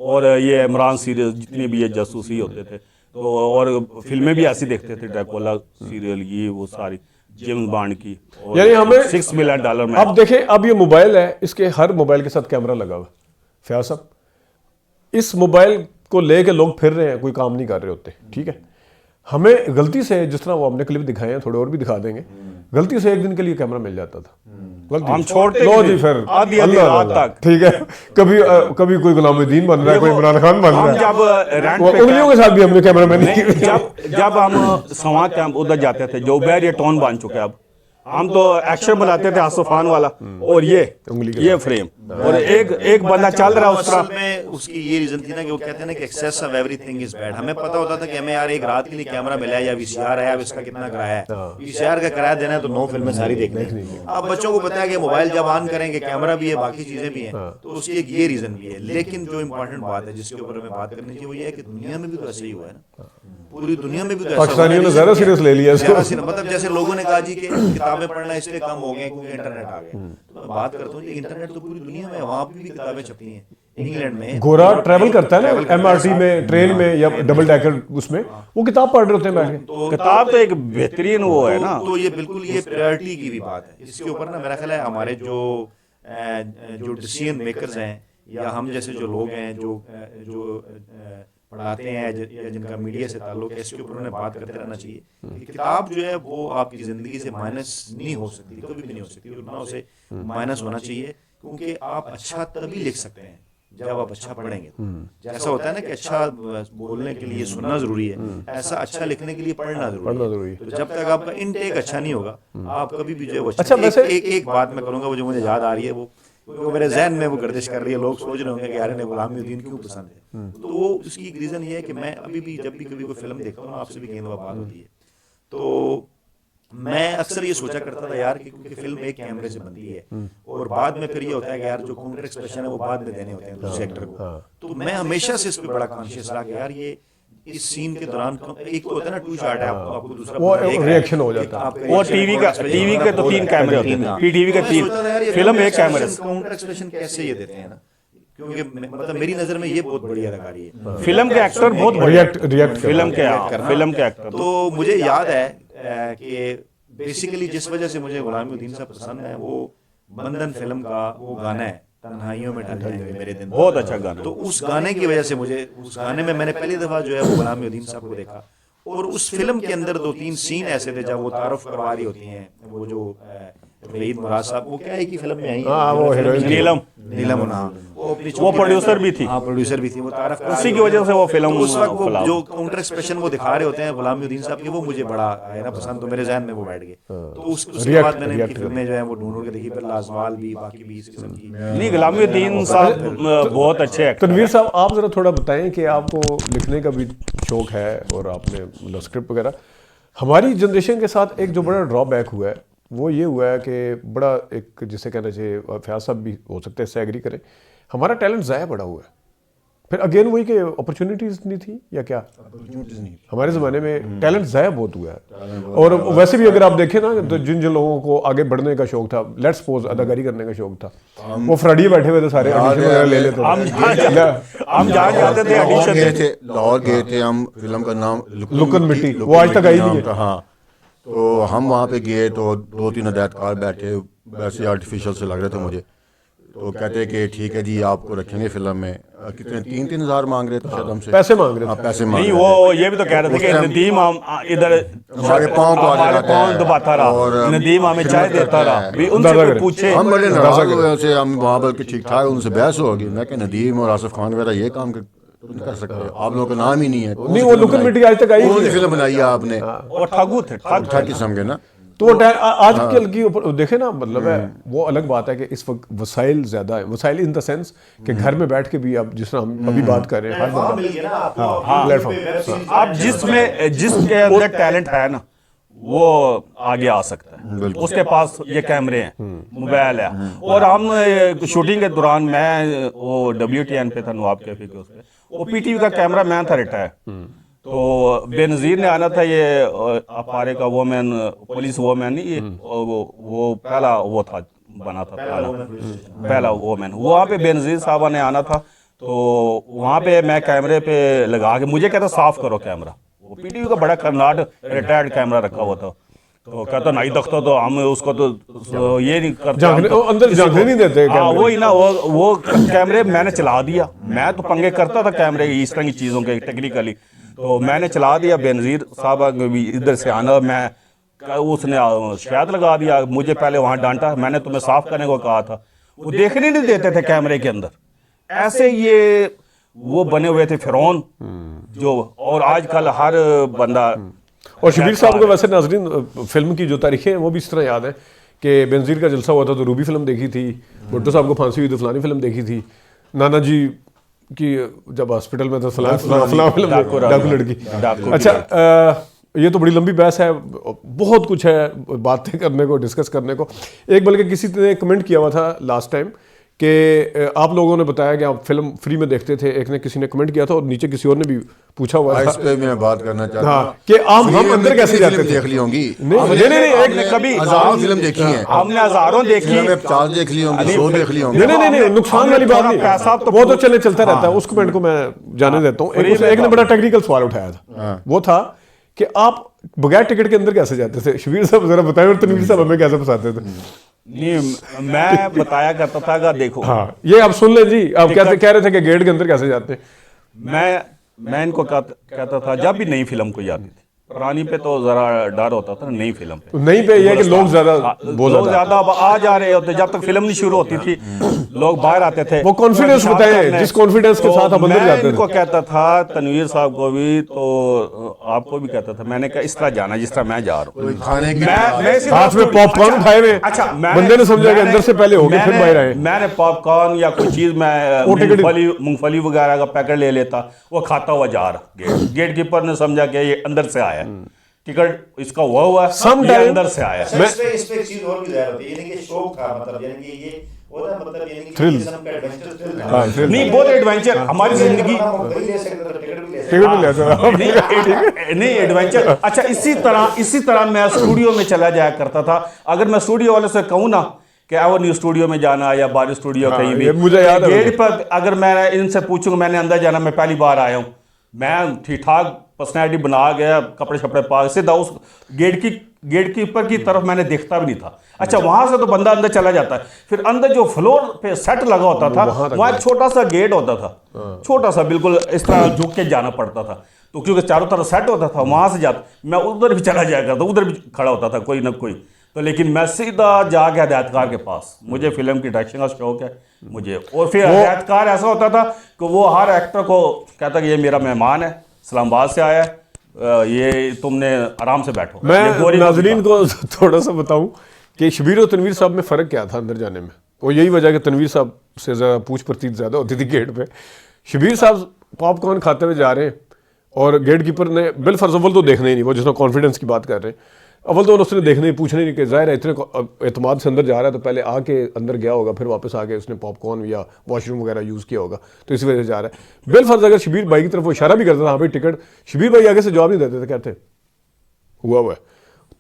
और ये इमरान सीरीज जितने भी ये जासूसी होते थे, तो और फिल्में भी ऐसी देखते थे, ड्रैकुला सीरियल, ये वो सारी जेम्स बॉन्ड की, यानी हमें $6 मिलियन में। अब देखें, अब ये मोबाइल है, इसके हर मोबाइल के साथ कैमरा लगा हुआ। फयाज साहब, इस मोबाइल को लेके लोग फिर रहे हैं, कोई काम नहीं कर रहे होते, ठीक है। हमें गलती से, जिस तरह वो हमने क्लिप दिखाए हैं, थोड़े और भी दिखा देंगे, गलती से एक दिन के लिए कैमरा मिल जाता था, हम छोड़ते लो जी, फिर आधी रात तक, ठीक है। कभी कोई गुलामुद्दीन बन रहा है, कोई इमरान खान बन रहा है। जब रैंक वो उंगलियों के साथ भी हमने कैमरा मैन जब हम सवा कैंप उधर जाते थे, जो बैर ये टोन बन चुके, अब हम तो एक्शन बनाते थे आसफान वाला, और ये फ्रेम, और एक बंदा चल रहा है उस असल तरह। में उसकी ये रीजन थी ना कि वो कहते हैं ना कि excess of everything is bad. हमें पता होता था कि हमें यार एक रात के लिए कैमरा मिला है या वीसीआर है, अब इसका कितना किराया है, वीसीआर का किराया देना है तो 9 फिल्में सारी देखनी है। अब बच्चों को पता है कि मोबाइल जब ऑन करेंगे कैमरा भी है, बाकी चीजें भी हैं, तो उसकी एक ये रीजन भी है। लेकिन जो इंपॉर्टेंट बात है जिसके ऊपर हमें बात करनी चाहिए वो ये है कि दुनिया में भी तो ऐसे ही हुआ है ना, पूरी दुनिया में भी तो ऐसा पाकिस्तानियों ने ज़्यादा सीरियस ले लिया इसको। मतलब जैसे लोगों ने कहा जी कि किताबें पढ़ना इसलिए कम हो गए क्योंकि इंटरनेट आ गया। तो मैं बात करता हूँ, इंटरनेट तो पूरी दुनिया में, वहां भी किताबें छपी हैं। इंग्लैंड में गोरा ट्रैवल करता है ना, एमआरटी में, ट्रेन में या डबल डेकर, उसमें वो किताब पढ़ रहे होते हैं बैठ के। किताब तो एक बेहतरीन वो है ना। तो ये बिल्कुल ये प्रायोरिटी की भी बात है। इसके ऊपर ना मेरा ख्याल है हमारे जो डिसीजन मेकर्स हैं, या हम जैसे जो लोग हैं जो पढ़ाते हैं या जिनका मीडिया से ताल्लुक है, इसके ऊपर उन्हें बात करते रहना चाहिए कि किताब जो है वो आपकी ज़िंदगी से माइनस नहीं हो सकती, कभी भी नहीं हो सकती, ना उसे माइनस होना चाहिए, क्योंकि आप अच्छा तभी लिख सकते हैं जब आप अच्छा पढ़ेंगे। जैसा होता है ना कि अच्छा बोलने के लिए सुनना जरूरी है, ऐसा अच्छा लिखने के लिए पढ़ना जरूरी है। तो जब तक आपका इनटेक अच्छा नहीं होगा, आप कभी भी जो है अच्छा, वैसे एक बात मैं करूँगा वो जो मुझे याद आ रही है, वो मेरे जहन में वो गर्दिश कर रही है। लोग सोच रहे होंगे कि यार इन्हें गुलामुद्दीन क्यों पसंद है। तो वो उसकी एक रीज़न ये है कि मैं अभी भी जब भी कभी कोई फिल्म देखता हूँ, आपसे भी कई दफ़ा बात होती है, तो मैं अक्सर ये सोचा करता था यार कि क्योंकि फिल्म एक कैमरे से बनती है और बाद में फिर ये होता है कि यार जो काउंटर एक्सप्रेशन है वो बाद में देने होते हैं दूसरे एक्टर को, तो मैं हमेशा से इस पे बड़ा कॉन्शियस रहा कि यार ये इस सीन के दौरान एक तो होता है ना टू शॉट है, आपको दूसरा वो देख रहा है रिएक्शन हो जाता है। आपका वो reaction टीवी के तो 3 कैमरे होते हैं, पीटीवी के 3, फिल्म एक कैमरे से। काउंटर एक्सप्रेशन कैसे ये देते हैं ना, क्योंकि मतलब मेरी नजर में ये बहुत बड़ी अदाकारी है। फिल्म के एक्टर बहुत बढ़िया, रिएक्ट फिल्म के एक्टर तो मुझे याद है कि बेसिकली जिस वजह से मुझे गुलामुद्दीन साहब पसंद है वो बंधन फिल्म का वो गाना है, तन्हाइयों में ढल जाएंगे मेरे दिन, बहुत अच्छा गाना। तो उस गाने की वजह से मुझे उस गाने में मैंने पहली दफा जो है वो गुलामुद्दीन साहब को देखा, और उस फिल्म के अंदर 2-3 सीन ऐसे थे जब वो तारुफ करवा रही होती हैं, वो जो वहीद मुराद साहब वो क्या है कि फिल्म में आई हाँ, वो हीरोइन नीलम नाम, वो अपनी वो प्रोड्यूसर भी थी, हाँ प्रोड्यूसर भी थी, वो तारफ उसी की वजह से वो फिल्म तो उस वक्त वो फ्लॉप। जो काउंटर एक्सप्रेशन वो दिखा रहे होते हैं गुलामुद्दीन साहब के, वो मुझे बड़ा आया ना पसंद, तो मेरे जहन में वो बैठ गए। तो उसके बाद मैंने इनकी फिल्में जो है वो ढूंढ के देखी, फिर लाजवाल भी, बाकी भी इस किस्म की। नहीं, गुलामुद्दीन साहब बहुत अच्छे एक्टर। तनवीर साहब, आप ज़रा थोड़ा बताएं कि आपको लिखने का भी शौक है और आपने मतलब स्क्रिप्ट वगैरह, हमारी जनरेशन के साथ एक जो बड़ा ड्रॉबैक हुआ है वो ये हुआ है कि बड़ा एक जिसे कहना चाहिए, फयाज साहब भी हो सकते हैं इससे एग्री करें, हमारा टैलेंट ज़ाया बड़ा हुआ है। फिर अगेन वही कि अपॉर्चुनिटीज़ नहीं थी या क्या, हमारे ज़माने में टैलेंट ज़ाया बहुत हुआ है। और वैसे भी अगर आप देखें ना तो जिन जिन लोगों को आगे बढ़ने का शौक था, लेट्स सपोज अदाकारी करने का शौक था, वो फ्राडिये बैठे हुए थे, सारे ऑडिशन वगैरह ले लेते हम थे। जहाँ जाते थे ऑडिशन, लाहौर गए थे हम, फिल्म का नाम लुकन मिट्टी, वो आज तक आई नहीं है। हाँ, तो हम वहाँ पे गए तो 2-3 हदायतकार बैठे, वैसे आर्टिफिशियल से लग रहे थे मुझे, तो कहते कि ठीक है जी आपको रखेंगे फिल्म में। कितने 3-3 हज़ार मांग रहे थे शायद हमसे, पैसे मांग रहे थे। पैसे मांग नहीं रहे वो ये भी तो कह रहे थे कि नदीम इधर हमारे पाँव दबाता रहा, नदीम हमें चाय देता रहा, भी उनसे कोई पूछे। हम बड़े नाराज हुए उनसे, हम वहाँ बल्कि ठीक ठाक उनसे बहस होगी। मैं क्या नदीम और आसिफ खान वगैरह ये काम नहीं कर सकते, आप लोगों का नाम ही नहीं है। नहीं, वो लुकन मिट्टी आज तक आई कौन सी नहीं। फिल्म बनाई है आपने, और ठगू थे, ठग किस्म के ना। तो वो आजकल की ऊपर देखे ना, मतलब है वो अलग बात है कि इस वक्त वसाइल ज़्यादा है, वसाइल इन द सेंस कि घर में बैठ के भी आप जिस तरह हम अभी बात कर रहे हैं, हर बंदा प्लेटफॉर्म, आप जिसके अंदर टैलेंट है ना वो आगे आ सकता है, उसके पास ये कैमरे हैं, मोबाइल है। और हम शूटिंग के दौरान मैं वो WTN पे था, नवाब कैफे के, उस पे वो PTV का कैमरा मैन था रिटायर, तो बेनज़ीर ने आना था, ये अपारे का वोमैन, पुलिस वोमैन नहीं, ये वो पहला वो था, बना था पहला वोमैन, वहाँ पे बेनज़ीर साहबा ने आना था, तो वहाँ पे मैं कैमरे पे लगा के, मुझे कहता साफ करो कैमरा, वो PTV का बड़ा कर्नाट रिटायर्ड कैमरा रखा हुआ था, तो कहता नहीं दखता, तो हम उसको तो ये नहीं करते, अंदर झांकने नहीं देते। हाँ वही ना, वो कैमरे मैंने चला दिया, मैं तो पंगे करता था कैमरे इस तरह की चीज़ों के टेक्निकली, तो मैंने चला दिया। बेनज़ीर साहब भी इधर से आना, मैं उसने शिकायत लगा दिया, मुझे पहले वहाँ डांटा, मैंने तुम्हें साफ करने को कहा था, वो देखने नहीं देते थे कैमरे के अंदर। ऐसे ये वो बने हुए थे फिरौन जो, और आजकल हर बंदा। और शबीर साहब को वैसे नाज़रीन फिल्म की जो तारीखें हैं वो भी इस तरह याद है कि बेनज़ीर का जलसा हुआ था तो रूबी फिल्म देखी थी, भुट्टो साहब को फांसी हुई तो फलानी फिल्म देखी थी, नाना जी कि जब हॉस्पिटल में था फलां फिल्म, डाकू लड़की। अच्छा, ये तो बड़ी लंबी बहस है, बहुत कुछ है बातें करने को, डिस्कस करने को। एक बल्कि किसी ने कमेंट किया हुआ था लास्ट टाइम कि आप लोगों ने बताया कि आप फिल्म फ्री में देखते थे, एक ने किसी ने कमेंट किया था और नीचे किसी और ने भी पूछा हुआ था, इस पे मैं बात करना चाहता हूं कि हम अंदर कैसे जाते थे। देख ली होंगी नहीं, एक कभी हजारों फिल्म देखी है, हमने हजारों देखी, 50 देख ली होंगी, 100 देख ली होंगी। नहीं, नुकसान वाली बात नहीं, पैसा तो वो तो चलता रहता है। उस कमेंट को मैं जाने देता हूँ। एक ने बड़ा टेक्निकल सवाल उठाया था, वो था कि आप बगैर टिकट के अंदर कैसे जाते थे। शबीर साहब जरा बताएं, और तनवीर साहब हमें कैसे फंसाते थे। नहीं, मैं बताया करता था कि देखो, हाँ ये आप सुन लें जी, आप कैसे कह रहे थे कि गेट के अंदर कैसे जाते हैं। मैं इनको कहता था जब भी नई फिल्म कोई आती थी, पुरानी पे तो जरा डर होता था, नई फिल्म पे नहीं पे ये है कि लोग ज्यादा आ जा रहे होते, जब तक फिल्म नहीं शुरू होती थी लोग बाहर आते थे, वो कॉन्फिडेंस बताएं जिस कॉन्फिडेंस के साथ हम अंदर जाते थे। इनको कहता था, तनवीर साहब को भी, तो आपको भी कहता था, मैंने कहा इस तरह जाना जिस तरह मैं जा रहा हूँ, खाने की हाथ में पॉपकॉर्न उठाए हुए। अच्छा, बंदे ने समझा कि अंदर से पहले हो गए फिर बाहर आए। मैंने पॉपकॉर्न या कोई चीज, मैं मूंगफली वगैरह का पैकेट ले लेता, वो खाता हुआ जा रहा, गेट कीपर ने समझा कि ये अंदर से आया, टिकट इसका हुआ है, ये अंदर से आया। अच्छा, इस पे एक चीज और भी ज़ाहिर होती है, यानी कि शौक था, मतलब यानी कि ये होता, मतलब यानी कि Thrill। किस्म का एडवेंचर थ्रिल था। हाँ, thrill नहीं, बहुत एडवेंचर हमारी जिंदगी। वही ले सकते थे, टिकट भी ले सकते टिकट भी ले सकते नहीं एडवेंचर। अच्छा, इसी तरह मैं स्टूडियो में चला जाया करता था। अगर मैं स्टूडियो वाले से कहूँ ना कि आओ न्यू स्टूडियो में जाना या बारी स्टूडियो हाँ, कहीं भी, ये मुझे याद है। गेट पर अगर मैं इनसे पूछूंगा मैंने अंदर जाना, मैं पहली बार आया हूँ, मैं ठीक ठाक पर्सनैलिटी बना गया, कपड़े शपड़े पा सीधा उस गेट की ऊपर की तरफ मैंने देखता भी नहीं था। अच्छा, वहां से तो बंदा अंदर चला जाता है, फिर अंदर जो फ्लोर पे सेट लगा होता था वहां एक छोटा सा गेट होता था, छोटा सा, बिल्कुल इस तरह झुक के जाना पड़ता था, तो क्योंकि चारों तरफ सेट होता था, वहां से जाता मैं उधर भी चला जाया करता, उधर भी खड़ा होता था कोई ना कोई, तो लेकिन मैं सीधा जा गया हिदायतकार के पास। मुझे फिल्म की डायरेक्शन का शौक है मुझे, और फिर हिदायतकार ऐसा होता था कि वो हर एक्टर को कहता कि ये मेरा मेहमान है, इस्लामाबाद से आया है, ये तुमने आराम से बैठो। ये मैं बोरिंग नाजरीन को थोड़ा सा बताऊं कि शबीर और तनवीर साहब में फ़र्क क्या था अंदर जाने में। वो यही वजह कि तनवीर साहब से ज़्यादा पूछ प्रतीत ज़्यादा होती थी गेट पे। शबीर साहब पॉपकॉर्न खाते हुए जा रहे हैं और गेट कीपर ने बिल फर्ज अव्वल तो देखना ही नहीं, वो जिसमें कॉन्फिडेंस की बात कर रहे हैं, अव्वल तो उसने देखने ही पूछने नहीं कि ज़ाहिर है इतने एतमाद से अंदर जा रहा है तो पहले आके अंदर गया होगा, फिर वापस आके उसने पॉपकॉर्न या वॉशरूम वगैरह यूज़ किया होगा, तो इसी वजह से जा रहा है। बिल फर्ज अगर शबीर भाई की तरफ वो इशारा भी करता था हाँ भाई टिकट, शबीर भाई आगे से जवाब नहीं देते थे, कहते हुआ है।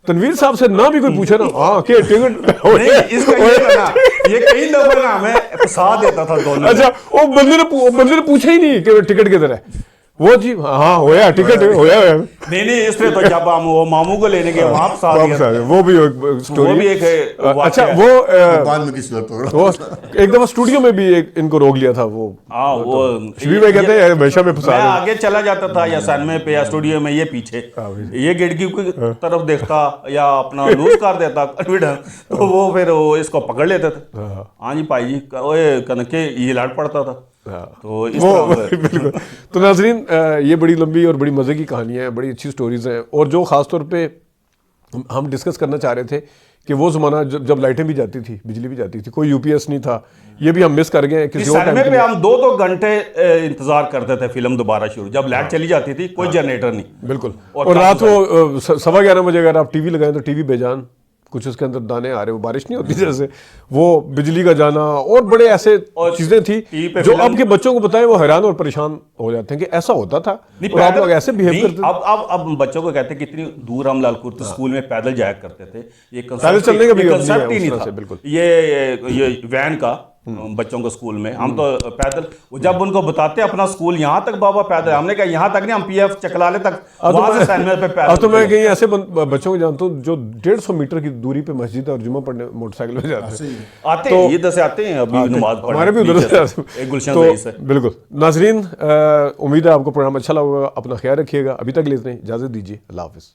तनवीर साहब से ना भी कोई पूछे ना हाँ के टिकट नहीं, इसका ये था ना, ये कई दफा ना हमें फंसा देता था दोनों। अच्छा, वो बंदे ने पूछा ही नहीं कि टिकट किधर है, वो जी हाँ होया टिकट होया है। नहीं इसलिए तो जब हम वो मामू को लेने गए वहां फंसा दिया, वो भी एक स्टोरी, वो भी एक अच्छा वाकया। वो बाद में किसी वक्त होगा। वो एक दफा स्टूडियो में भी एक इनको रोक लिया था वो। हाँ, वो शबीर भाई कहते हैं हमेशा में फंसा मैं रहे हैं। आगे चला जाता था या सनमे पे या स्टूडियो में, ये पीछे, ये गेट की तरफ देखता या अपना लूज कर देता कॉन्फिडेंस, तो वो फिर वो इसको पकड़ लेते थे। हाँ जी भाई जी, ओए कनके ये लड़ पड़ता था। तो इस तरह बिल्कुल। तो नाजरीन ये बड़ी लंबी और बड़ी मज़े की कहानियाँ हैं, बड़ी अच्छी स्टोरीज़ हैं, और जो ख़ास तौर पे हम डिस्कस करना चाह रहे थे कि वो ज़माना जब लाइटें भी जाती थी, बिजली भी जाती थी, कोई यूपीएस नहीं था, ये भी हम मिस कर गए हैं किसी और टाइम पे। हम 2-2 घंटे इंतजार करते थे फिल्म दोबारा शुरू, जब लाइट चली जाती थी, कोई जनरेटर नहीं। बिल्कुल। और रात को 11:15 बजे अगर आप टीवी लगाएं तो टीवी बेजान, कुछ उसके अंदर दाने आ रहे, वो बारिश नहीं होती जैसे, वो बिजली का जाना और बड़े ऐसे चीजें थी जो अब के बच्चों को बताएं वो हैरान और परेशान हो जाते हैं कि ऐसा होता था और आप लोग ऐसे बिहेव करते थे। अब बच्चों को कहते हैं कितनी दूर हम लालकुर्द स्कूल में पैदल जाया करते थे, ये पैदल चलने का भी कंसेप्ट ही नहीं था। बिल्कुल ये वैन का बच्चों को स्कूल में, हम तो पैदल, जब उनको बताते अपना स्कूल यहाँ तक बाबा पैदल, हमने कहा यहाँ तक नहीं, हम पीएफ चकलाले तक वहां से सैनमे पे पैदल। अब तो मैं कहीं ऐसे बच्चों को जानता हूँ जो 150 मीटर की दूरी पे मस्जिद और जुम्मा पढ़ने मोटरसाइकिल में जाते हैं, आते हैं, इधर से आते हैं अभी नमाज पढ़ने, हमारे भी उधर से एक गुलशन रईस है। बिल्कुल। नाजरीन उम्मीद है आपको प्रोग्राम अच्छा लगा, अपना ख्याल रखिएगा। अभी तक ले इतना ही, इजाजत दीजिए, अल्लाह हाफिज़।